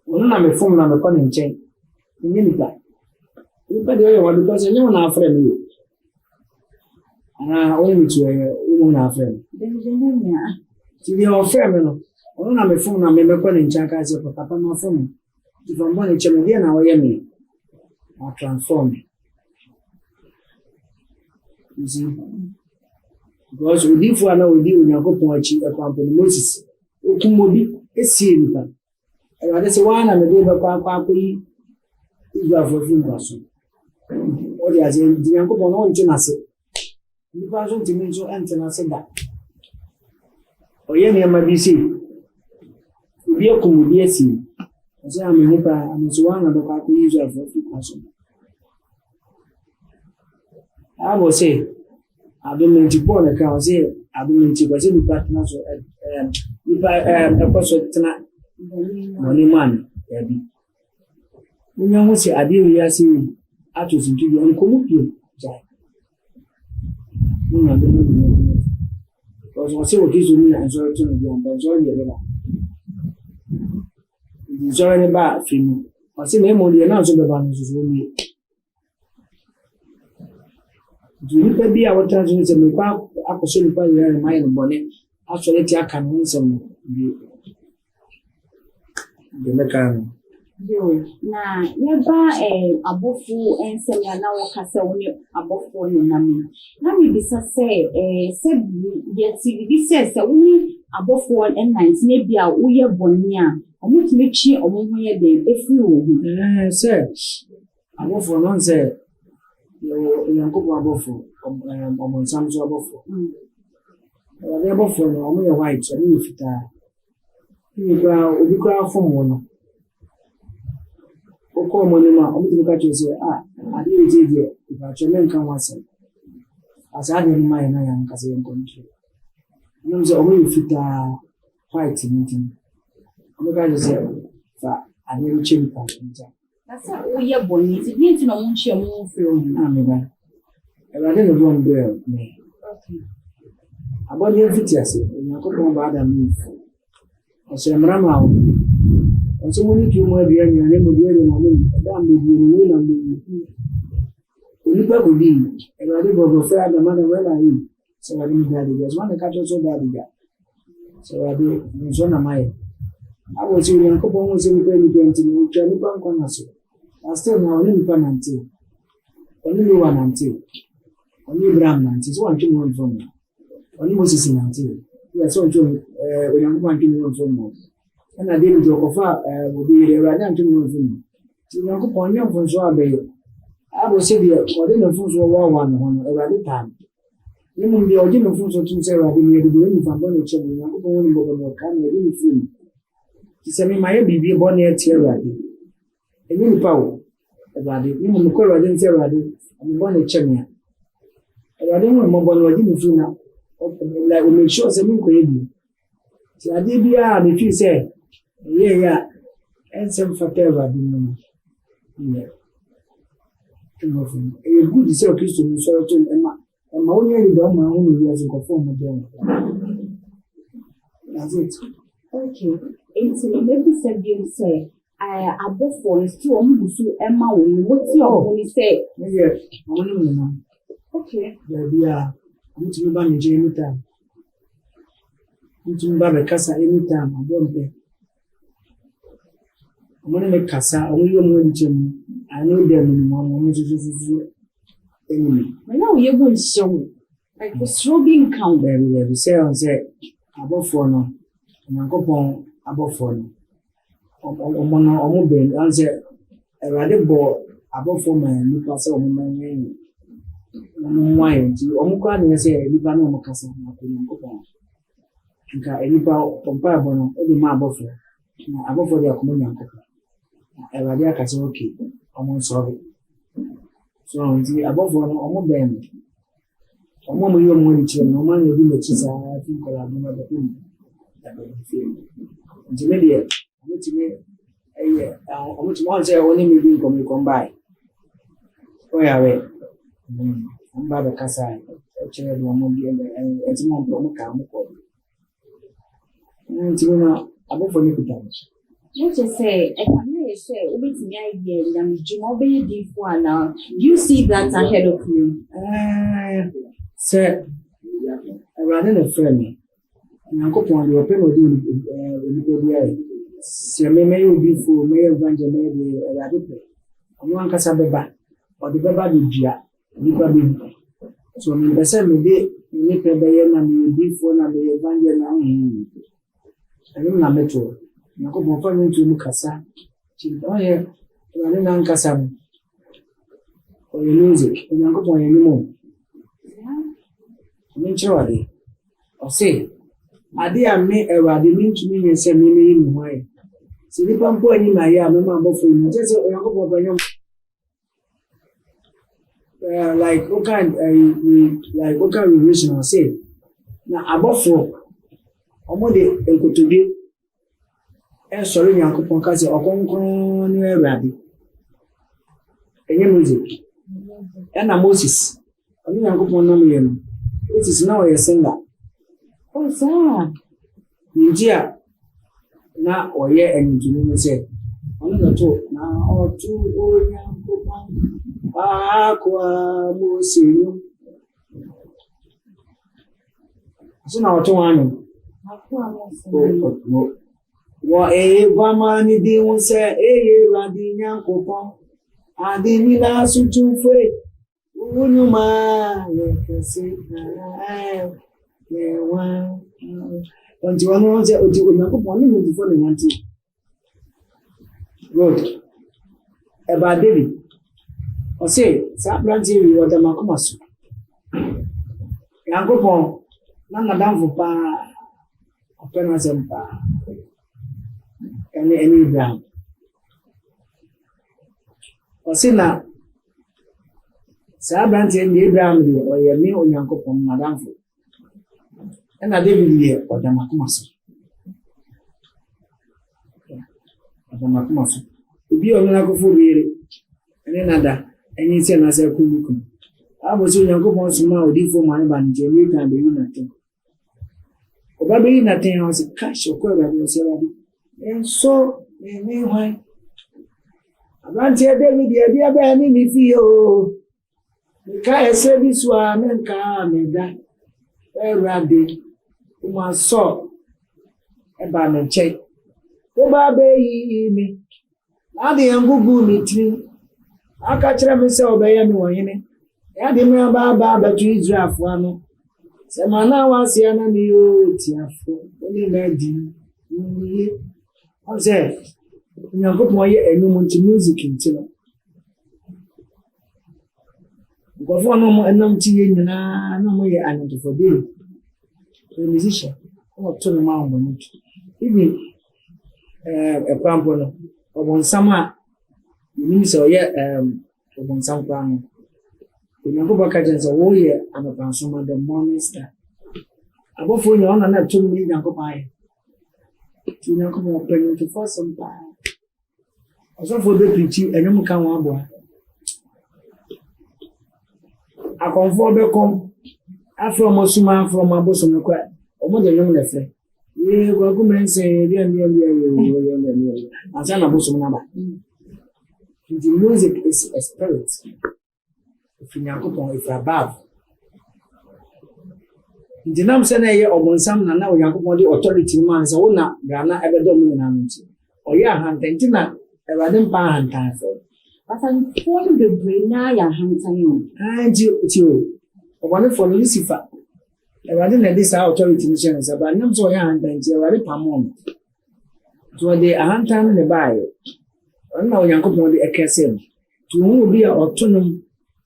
Well, I'm a phone on the conning chain. In any time. You better because you know our friend you. And I only to a woman our friend. To be our friend, only I'm a phone on the conning check as a papa my phone. If I'm going to check again, I'll transform. You see, because we live for now, we deal with our company, a company, Moses, Okumobi, a silver. And I say, one and a day, Papa, you are for him, person. What is the uncle on Genasi? You pass on to me to enter and say that. Oh, yeah, my BC. We are Kumubi, I say, I'm a hooper, I'm one of the Papa, you are for him, person. I will say, I don't mean to point a car, say, I don't mean to was in the partners a person money man, Abby. When you say, I didn't hear see, I was into you and come up you, Jack. Because I say what is me and so to you, but join the it's already bad for me. I say, no more, the announcement about this will be. Do you be our transmission? Me pa akoso nipa yere my bonnet. Actually, I can win some the mekan. Yo, na yeba abofu ensem ya na wakasa woni abofu ni nami. Nami bisa se yeti bisa se woni abofu en 19 bia wo ye bonni a omutimi chi omo ye de efiri wo hu. Sir. Abofu non se yo yankopo abofu omo samso abofu. The abofu no omo ye white so ni fita. Ni kwa obikwa form no. Oko monima omutu ka chese ade ejeje ba chome nkan wase asa de ma yana yan kase nkonto nunze omu fita white meeting omu ka chese fa ade chimpa nja asa uye boni ti bi nti no munchi omu firo me ba ade no bon be me okay abodi fiti ase nyakopon ba da mi ose mrama so many people are there and they are doing it. That may be real and be. Only people be. Everybody go for the man where I am. So I didn't get it. There's one that catches so bad. So I do. So na my. I was saying, I'm going to say, "We're going to try to bank on us." I still now only pan until. Only one until. Only Bram until. So I'm trying one from me. Only Moses until. Yeah, so I'm trying. We are going to one from me. And I didn't talk of will be there right now to move. To knock upon young from Swabay. I will say, or the fools were one at the time. Even the original fools of two Sarah being able to do anything from Bonnet Children, I'm going to go come really free. He said, my baby born here, Tierra. A little power about it. Even the color didn't say, I'm born a champion. I don't want mobile or didn't feel now. Like we make sure some baby. So I did be if you say, yeah, and some whatever. Yeah. A good is okay to me, so to Emma. And my only don't my own as a perform again. That's it. Okay. It's maybe said you say, I above for is too almost Emma. What's your only say? Yeah, okay. Yeah, I'm to be managed anytime. I'm to be casa anytime. I don't pay. I'm going to make casa. Only one gym. I know them. I'm now you're going to show. Like was rubbing count there. We say on say above for no. And I go on above for no. I'm Ben answer a rather ball above for my new pass on my name. Why? I'm going to say, you can't know Casa. You can't any power comparable to the marble for above for the communion. A rather cas okay. I'm sorry. So, the above one, I'm Ben. I'm only your money, no man will be the cheese. I think I have never been. Intermediate. I want to say only maybe come by. Oh, yeah, wait. I'm by the Casa. Actually, and it's more from a calm. Above for you. Let's just say, I can say, with me idea, and Jimobe D4 now. You see that ahead of you. Sir, I rather a friend. And I'll go on the open or do Sir, may be for Mayor Vanja, maybe a radical. I'm one Casababa, or the Baba Dia, Nipa. So, in the same day, you make a bayan and you be for Mayor Vanja now. I don't know metro. You go for into Lucasa. Oh, yeah, you are an Casam. Or you lose it, and you go for any more. Naturally, or say, I dare make a radiming to me and send me in why. So the pump in my yard, no man for you. Just like what kind of relation I say. Now, above for Omode and go to be and sorry, Uncle Poncas or Concon near Rabbi. And music. And a Moses. Only Uncle Ponomian. It is now a singer. Oh, sir. India. Now or yeah, and you say, only the two now or two old Uncle Pon. Aqua Mosin. So now to one. What a woman did say, a Radian coupon. I didn't last you too free. Wouldn't you mind? You can see, one. And you want to do a coupon before the anti. Good. About David. Or say, Saplanty, what the Macumas. Young coupon, none of them for pa. Penance and pa. Any brown. Or say now, Sabranti and the Abraham or your meal young couple, Madame. And I didn't hear what the Macumas. The Macumas. To be on a good and another, and you send us a cool. I was in young couple small, for my man, Jamie, and the unit. Baby, nothing was a cash or quarter of yourself. And so, anyway, I want to tell David, dear Benny, if you can't say this one and come that. Very big. You must saw a banner check. Oh, baby, me. Now the young boo meeting. I catch myself by anyone. I didn't know about to Israel for no. Semana was here and you, Tiafo, only lady. I said, you have got more and no music in Chile. Because one more and no tea in no way I know for you. A musician, or turn a mountain. Even a pamphlet of one summer, you mean so yet, of some crown. We never back against a warrior and a consumer the morning star. Above for you on and 2 million uncle pie. You know, come up to force some pie. Also for the preaching, and you can one boy. I conform the come after Mosuma from my bosom, or more than young left. We will go and say, and son of bosom number. The music is a spirit. If you are if above. The name say or when some now young authority man so na Ghana ever dominant. Or ya hantentina ever them pan time for. But I'm for the brain now, you. And you. One for Lucifer. Ever didn't this authority missions about them so young and you are a pamon. So they are hunting the bio. I know young couple the Ekesem. To whom will be an autonomous.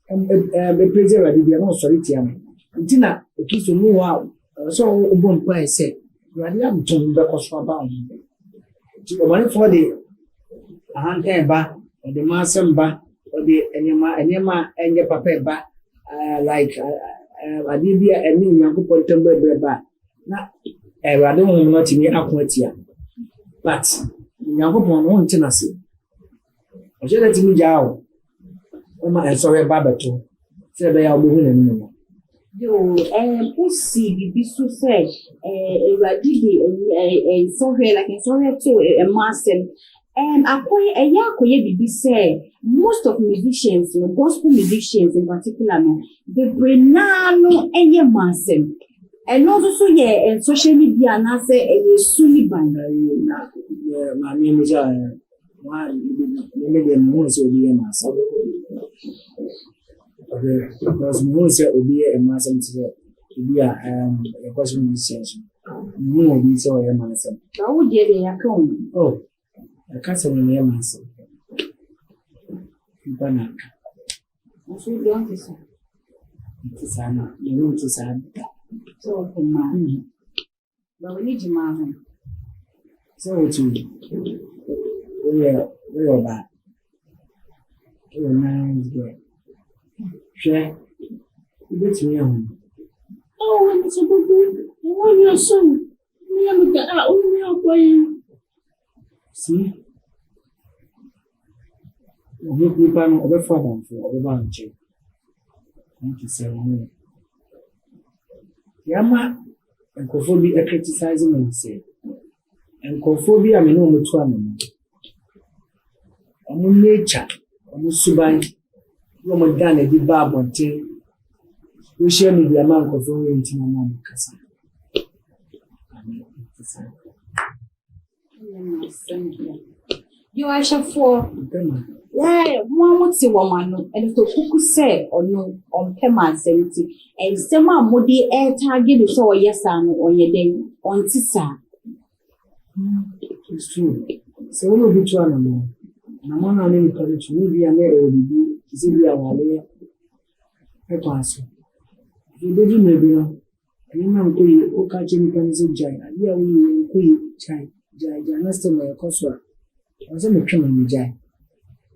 The president will be an authority. Tina, the kids will move out. So, one point said, you are young to the cost for bound. To the money for the hand back, or the master back, or the enema, and your papa back, like a Libya and me, young people temper back. Now, I don't want not in the aquatia. But, young people won't tenacity. I should let me go. I saw a barber said they are moving anymore. Yo, Pussy, be so say, sorry, like a sorry to a master. I quite a yakoye be say, most of musicians, gospel musicians in particular, they bring no any master. And also, yeah, and social media, and I say a sunny band. My name is million moons will be a master. Because most will be a master to be a question musician. You will be so a master. How would you come? Oh, a castle in a master. Banana. That's what you want to say. It is Anna, you want to say. So, man. But we need your man. So, we are back. We are nice girl. Share. You get me home. Oh, it's a good one. I want your son. We have a only way. See, we can over for them for over and check. Thank you, sir. Yama and Kofobi are criticizing and say, and Kofobi, I mean, no much one. Omu nature, omu suban, no more than a big barb on tea. We share me the amount of going to my mom, Casa. You are for yeah, one would say woman, and so who say or no on Pema 70, and some moody air target so yes, on your day on Tissa. It's true. So, we'll be trying to know. I'm not in college, maybe I may be Zibia Wale. I pass. You didn't maybe know. You know, who catching pens in Jai. Yeah, we Jai, understand my coursework. I was a criminal in Jai.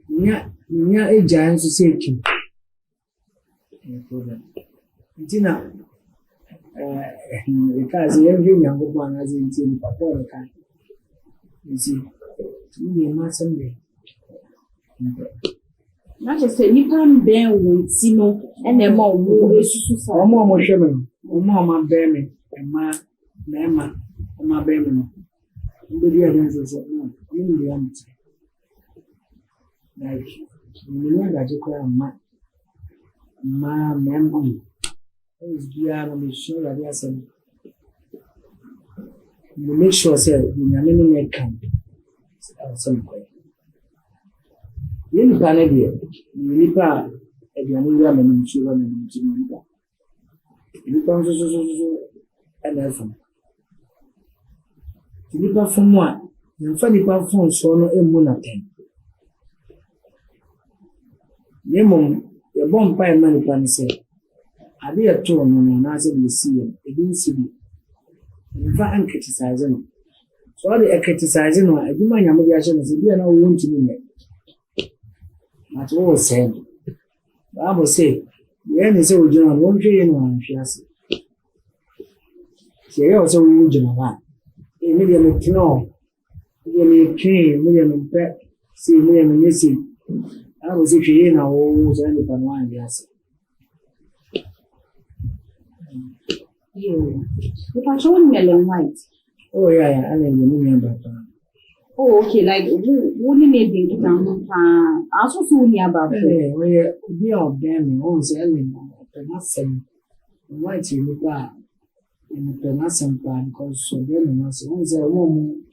Near a giant to say king. Tina, because every young one has in Papa. You see, you must someday. Not just say you can't bear with Sino and a more Sherman, or more bear me, and my mamma, and my baby. The dear answers of no, in the answer. Like, you know that you call my mamma. Is beyond me sure that yes, you make sure, sir, you are living a camp somewhere. You can live here. You live if you are not in children and children. You come to and everything. You live from one. You find the phone so no immunity. Nemo, your bomb pie money plan say. I be a tone on an answer you see him. It didn't see me. In fact, I'm criticizing. So I criticizing or I do my immigration as if you are not willing to me. That's all said. I will say, the end is so general, won't you know? She has. She also will general. A million to know. Million king, million pet, see million missing. I was if you know, always any pan wine, yes. You. If I show me a white. Oh, yeah, I remember. Oh, okay, like, wouldn't it be down? I also told me about it. We are damn almost ending. Perhaps white you look at in the Pernasan plan because so them was once a woman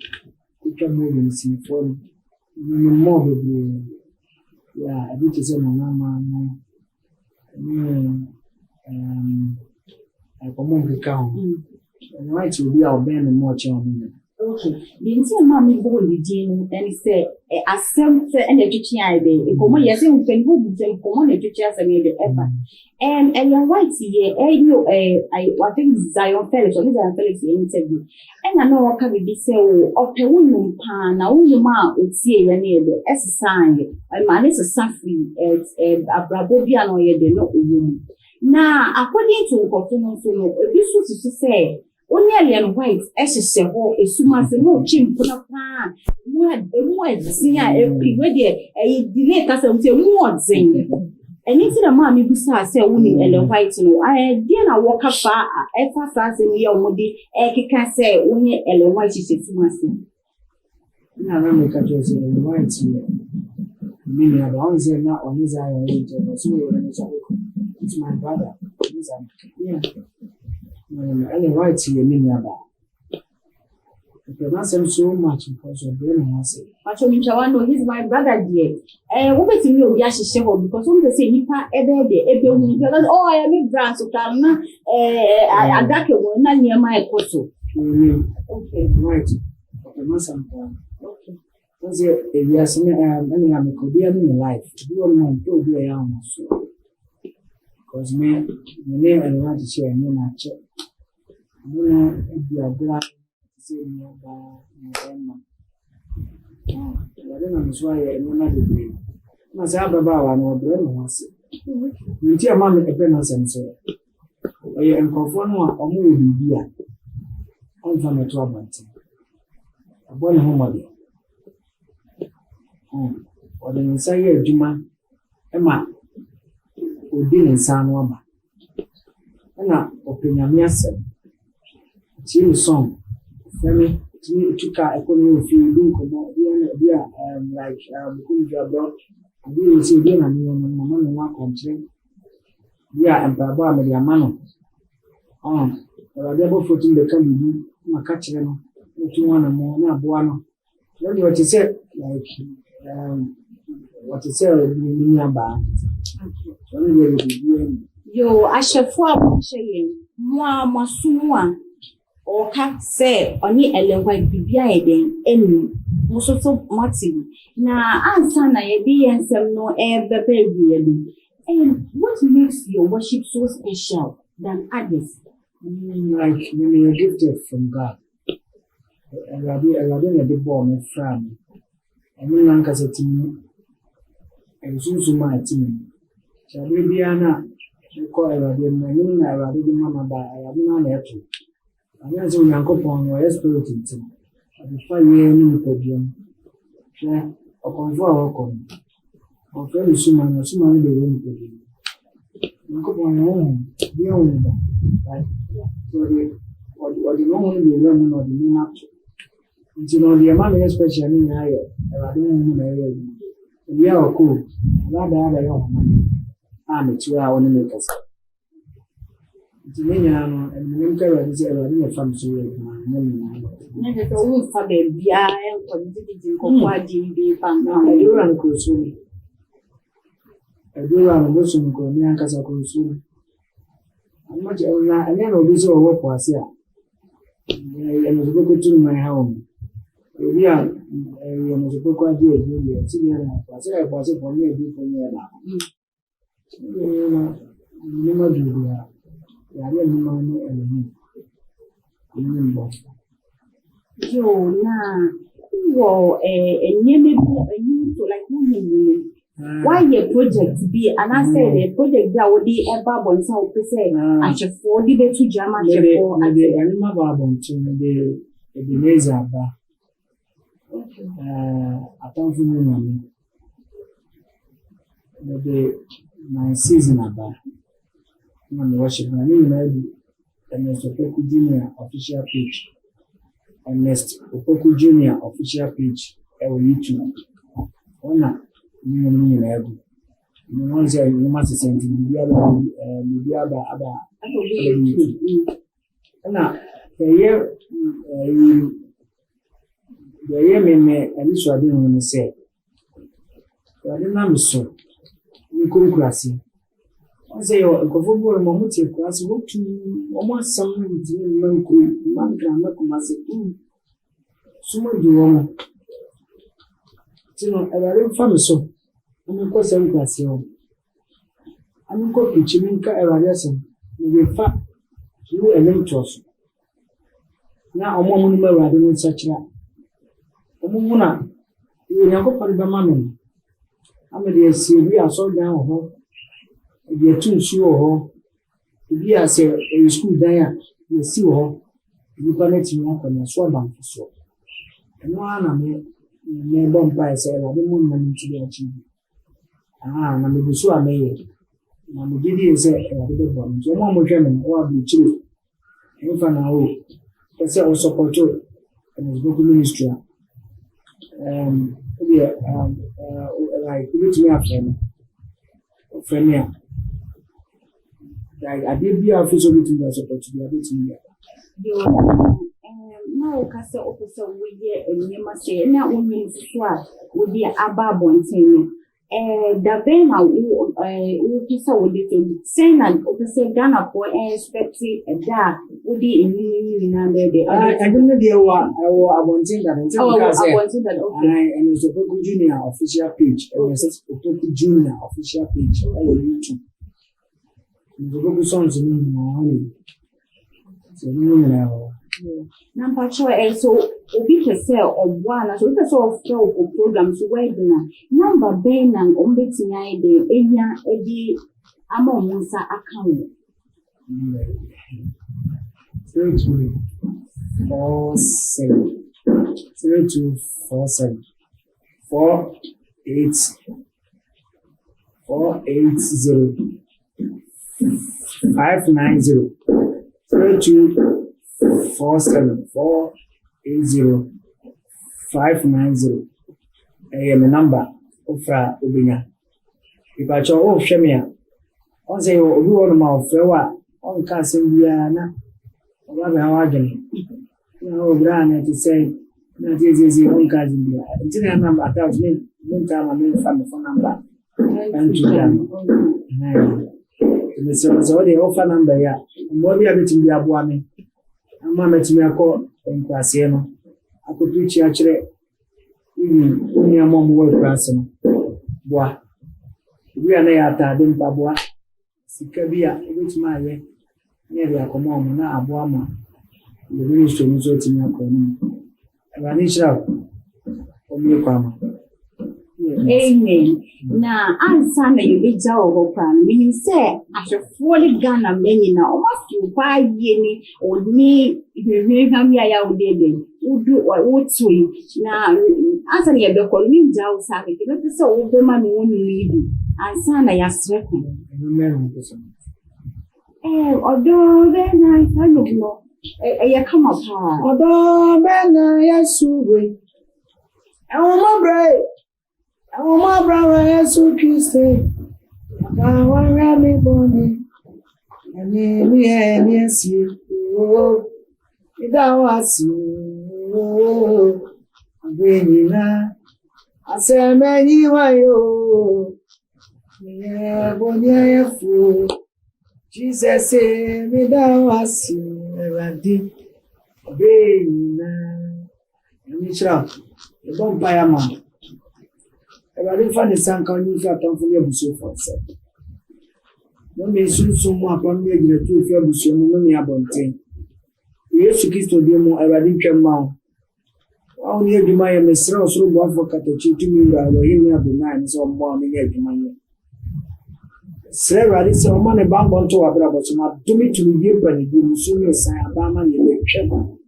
who can move in see for more. Yeah, I did say, Mama, I come on the count. And white will be our band and more charming. Okay. The entire mammy boy, Eugene, and he said, a semper and a teaching idea. A common yes, and can move them common a teacher as I made ever. And your white here, I think Zion Felix or Zion Felix interview. And I know what can be said of the woman pan, now you ma would see a near the S sign. A man is a suffering a Brabobian or a no woman. Now, according to performance, this was to say. Only alien white, as a several, a sumas, no chin, put up, what a word, sing a delay us and say, what sing. And it's a mammy who says, only alien white, no, I didn't walk up far, ever fast in your modi, can say, only alien white is a sumas. Now, let me catch you in white. Many are the ones that not on his eye or it's my brother. Yeah. Any white here, many about. If you not so much because of them, I say. But you know, he's my brother, dear. What is in your yashi shepherd because some say, Nipa, every day, oh, I am a brass of Kalna, I got a one near my apostle. Okay, right. Okay. Because if you are saying, I could be in life, you are not to be a young so. Because me, the name I want to share, me not check. I don't know if you are glad to see me about my I don't know why I never did. I say, Baba, I know the was. You tell Mammy a penance and say, I am conform or move here. I'm from a trouble. A born home. ɔde ne nsa yɛ adwuma ma odi ne nsa ano aba ɛna ɔpɛ nyame asɛm tie ne song fɛmi tuka ɛkɔnɔ ofi bi nkɔmɔ bi a like bukumdwabɔ bi a ɔsi bi na ne no mama ne ho akɔnkyerɛ bi a mpaebɔ a mede ama no Awurade abɔfo tumi bɛka biribi na ka kyerɛ no otu na mo na aboa no wɔde wɔte sɛ like wɔte sɛ ni aba wɔn yɛ biribi yo ahyɛfo a wɔhyɛ yɛn mo a moasom a ɔka sɛ ɔne ɛlɛnkwa biribi a yɛden ɛnu mo so mate na ansa na yɛde yɛn nsɛm no ɛbɛbɛ awie no what makes your worship so special than others? Like when you're gifted from God. Awurade na de bɔɔ me fra me ɛno na nkasa timi ɛnsunsum a timi kyerɛ biara na mekɔ Awurade mu ɛno na Awurade de ma ba Awurade na ɛto ɛno sɛ Onyankopɔn no ɔyɛ spirit ntim ɔde fa yɛ ne nipadua mu hwɛ ɔkɔmfo a wɔkɔ no ɔfrɛ no suma no de wɔ nipadua mu Onyankopɔn yɛ honhom bi a honhom ba ɔde no honhom de wɔ mu na ɔde ne nato nti na ɔde ɛma me yɛ special ne nyinaa yɛ Awurade honhom na ɛyɛ adwuma ebi a ɔkɔ ɔbɛada yɛ ɔhoma a metua a ɔne me kasa nti ne nyinaa no ɛmenem ka Awurade sɛ Awurade na ɛfa me so yɛ adwuma ne nyinaa na kyerɛ sɛ womfa baabiaa ɛnkɔdededi nkɔkɔ agye bi fa ɛdewura no korosuo no ɛdewura no bosom nkɔni ankasa korosuo no ɛnyɛ na obi sɛ ɔwɔ po ase a ɛnɔsopɛkɔ tu mman ha wɔ mu ebi a ɛnɔsopɛkɔ agye adwuma bi ɛti bi ɛna po ase ɛpo ase pɔ ne adwuma ne yɛ baako nneɛma bebree a yɛade nneɛma no ɛnɛmu ɛnɛmu mbɔ yo na wɔ nneɛma bi ɛnum to like wohim wayɛ project bi anaasɛ project bi a wode ɛba abɔnten a wopɛ sɛ ahyɛfoɔ de bɛto gya ma ahyɛfoɔ ade ɛnema ba abɔnten no de Ebeneza aba atamfo mu nyame de my season aba na me worship na ne nyinaa bi Ernest Opoku Junior official page Ernest Opoku Junior official page ɛwɔ YouTube ɔna ne nyinaa bi ne wɔn sɛ nyoma sesɛ nti biribi aba ɛna yɛyɛ meme anisoade ho no sɛ Awurade nam so ne konkurase wɔn sɛ nkɔfo bi wɔ mo te kurase wotu wɔn asɛm no ntumi mma nkuro mma nkranna kumase suma di wɔn nti no Awurade mfa me so amekɔ sɛ nkurase hɔ amekɔ pikyi mi nka Awurade asɛm na yɛfa wo ɛnem toɔ so na ɔmo no ma Awurade no nsakyera ɔmo mu na Onyankopɔn bɛma me ama de asi obi asɔredan wɔ hɔ ebi atu nsuo wɔ hɔ ebi asɛ ɛyɛ sukuu dan a yɛsi wɔ hɔ nipa no atumi akɔ na so abanfo so ɛno ara na mebɔ mpaeɛ sɛ Awurade mu nnam nti de akyi na mede so a mɛyɛ na megye die sɛ Awurade bɛbɔ me nti ɔmo a mohwɛ me wɔ aburokyire ɛmfa na wo pɛ sɛ ɔsɔpɔto Ernest ministry a like wobɛtumi afrɛ me ɔfrɛ me a adeɛ bi a wofɛ sɛ wobɛtumi asɔpɔto bi abɛtumi yɛ na woka sɛ wopɛ sɛ woyɛ nneɛma sɛ na wonyɛ nsusu a wode aba abɔnten no dabɛn na wopɛ sɛ wode sɛn na wopɛ sɛ Ghanafoɔ ɛnspɛte ɛda a wode nyinaa bɛɛdɛ ɛde no deɛ ɛwɔ abɔnten dada nti woka sɛ Ernest Opoku Junior official page Ernest Opoku Junior official page ɛwɔ YouTube Ernest Opoku songs no nyinaa hɔ sɛ no nyinaa hɔ na mpakyɛ so obi pɛ sɛ ɔboa na so obi pɛ sɛ ɔfrɛ wo program so wedding a number bɛn na ɔmbɛtumi ayɛ dɛ ɛnya ɛde ama ɔmo nsa aka wo 0247 4 My number ofra obinya. If I show off Shemia, on say, oh, you want my flower, on casting Diana, or rather, how again. No, Brian, to say, that is your own cousin. Until I number a thousand, no time I mean from the phone number. And to them. So the offer number, yeah. What we are getting the Abuami. And Mamma to me, I call in Pasiano. I could reach actually. Only a mom work person. Bois. We are there at Pabois. Sicabia, which my way. Never a common, now a boama. The ministry is waiting upon me. And I need out. Amen. Now, answer na you be jaw ho plan. Meaning say, I should fully Ghana many now. Almost you buy any or me, you have me a day. Would do or would swing. Now, answer you be calling jaw sabi. Not so old man won't leave you. Answer na ya second. Although then I don't know. I come up. Although then I assume. Oh, my bride. Oh, my brother, so kissed. I want me bonny. And yes, you. It was you. I'm bringing her. I say, many why you. Yeah, bonny, I fool. Jesus said, me that was you. I did. Bring her. And it's up. You don't buy a man. I didn't find the sun coming for your so for said. No may soon so more upon me the two of your bush, no me about 10. We used to kiss to them, I didn't come out. Only you my Mr. Also, one for Catachi to me, I will hear me up the 9 so morning at the money. Sarah, this is a man a bump on to a brother, so not to me to be given, you will soon say a barman election.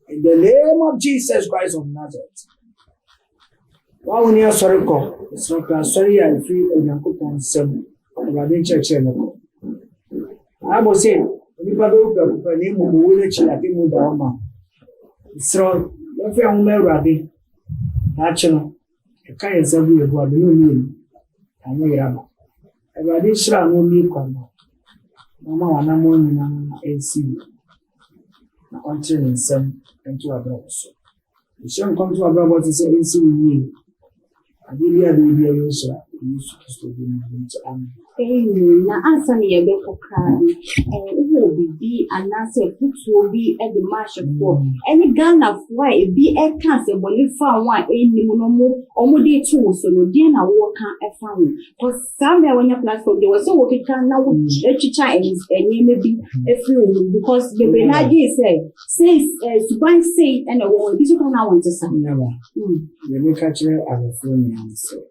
In the name of Jesus Christ of Nazareth. Why when you are sorry, it's not sorry. I feel a young couple on some about church. I was saying, people who name of village like him with the Oma. So, if you are ready, actually, a kind of somebody who had no meaning. I know you have. I ready, sure, no me come. Mama, and I'm on AC. Until some and to a brother. The son come to a brother to say, AC with me. I didn't hear the answer. Na answer me a bit for crying, and it will be an answer which will be at the marsh of war. Any gun of why be a cancer, but you found one any more or more day two, so no dinner walk a family. Because somewhere when your platform there was so what it can now Chinese and maybe a few because the Benadi says to buy say and a woman, this one I want to say never. The make catch her as a phone answer.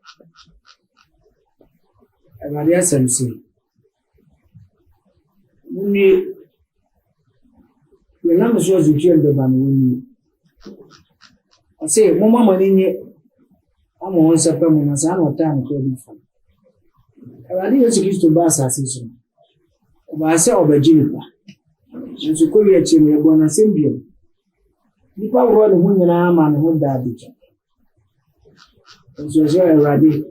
Maria Sensi. We never saw the children when I say, Mamma, I'm on Sapam as I know time to from. I didn't used to pass a season. But I saw Virginia. And to call your chimney, born a symbion. The power of the woman and who died. And so, sir, ready.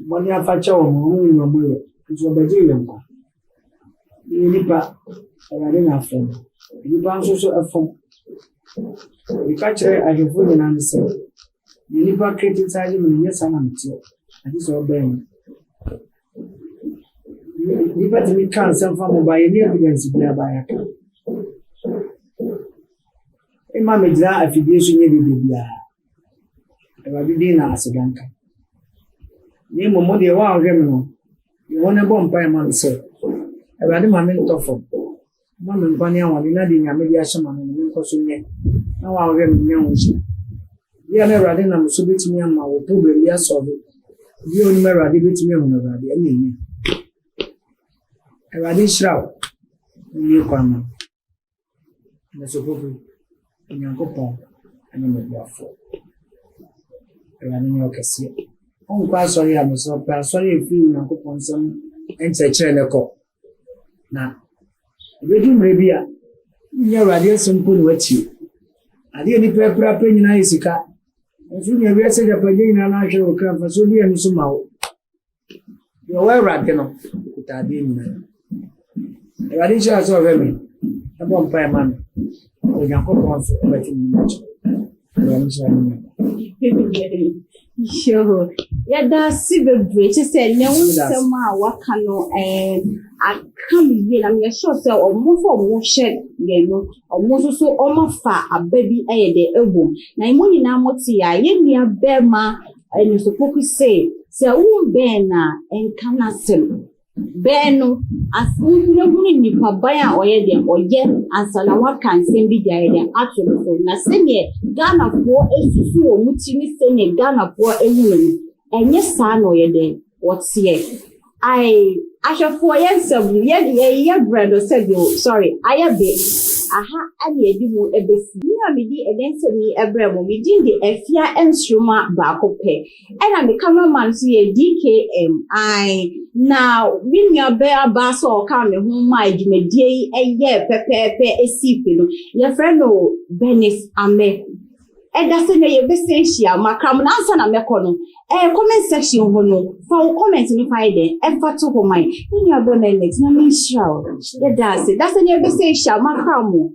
When you have a child, your boy, it's a Brazilian. You nipa, I didn't have friend. You bounce also a phone. You catch her as your food and answer. You nipa criticize him, yes, I'm too. And this all brain. You better me can't send from by any evidence by a car. A mamma is that affiliation you did. I didn't ask a banker. Name of money, wow, Remino. You want a bomb by a man, sir. I rather my mentor for Mamma and Panya, one in adding a mediation and Cosune. Now I'll get me. We are never rather than so bit me and my probably yes of it. You only marry bit me on the enemy. I rather shroud. You come. That's a problem. In your coupon, and in the for. I rather your cassia. On kwa sorry am so pa sorry free Nyankopon sam enkyekere ne kɔ. Na ebedu mrebi a nya radio simple no achi. Ade ni prapra pa nyina yisika. Nfu nya wi ase japa nyina na ahwe o kra fa so bi am so ma wo. Yo wa radio no kutade nyina. Radio cha so vemi. Abo mpa man. O Nyankopon so e ba ti Sure. Yeah, that's super great. Just said, no, somehow, what can I come here? I'm sure so almost for more shed, you know, almost so almost far a baby a day a womb. Now, money now, what's here? I am near Berma, and you supposed to say, so won't bear now and cannot sell. Beno asungule ni pabaya oyede oye ansana wakan sembi jaide atwo na sene Ghana po esusu omutimi sene Ghana po ehunu enye saa no oyede wotie I ashafo yensem ye bread said you sorry ayabe aha ani edimu ebesi na medi edensemi ebremo medi de afia enstruma ba kope ena me cameraman so ye DKM I now when you be abaso o ka me hu ma adwumadie eye pepepe esipi no your friend no Benis Ame eda se na ye be se hia makram na ansa na mekono comment section ho no fa comment ni fa ide e fa to ho mai when you be na next na me share that's it that's na ye be se hia makram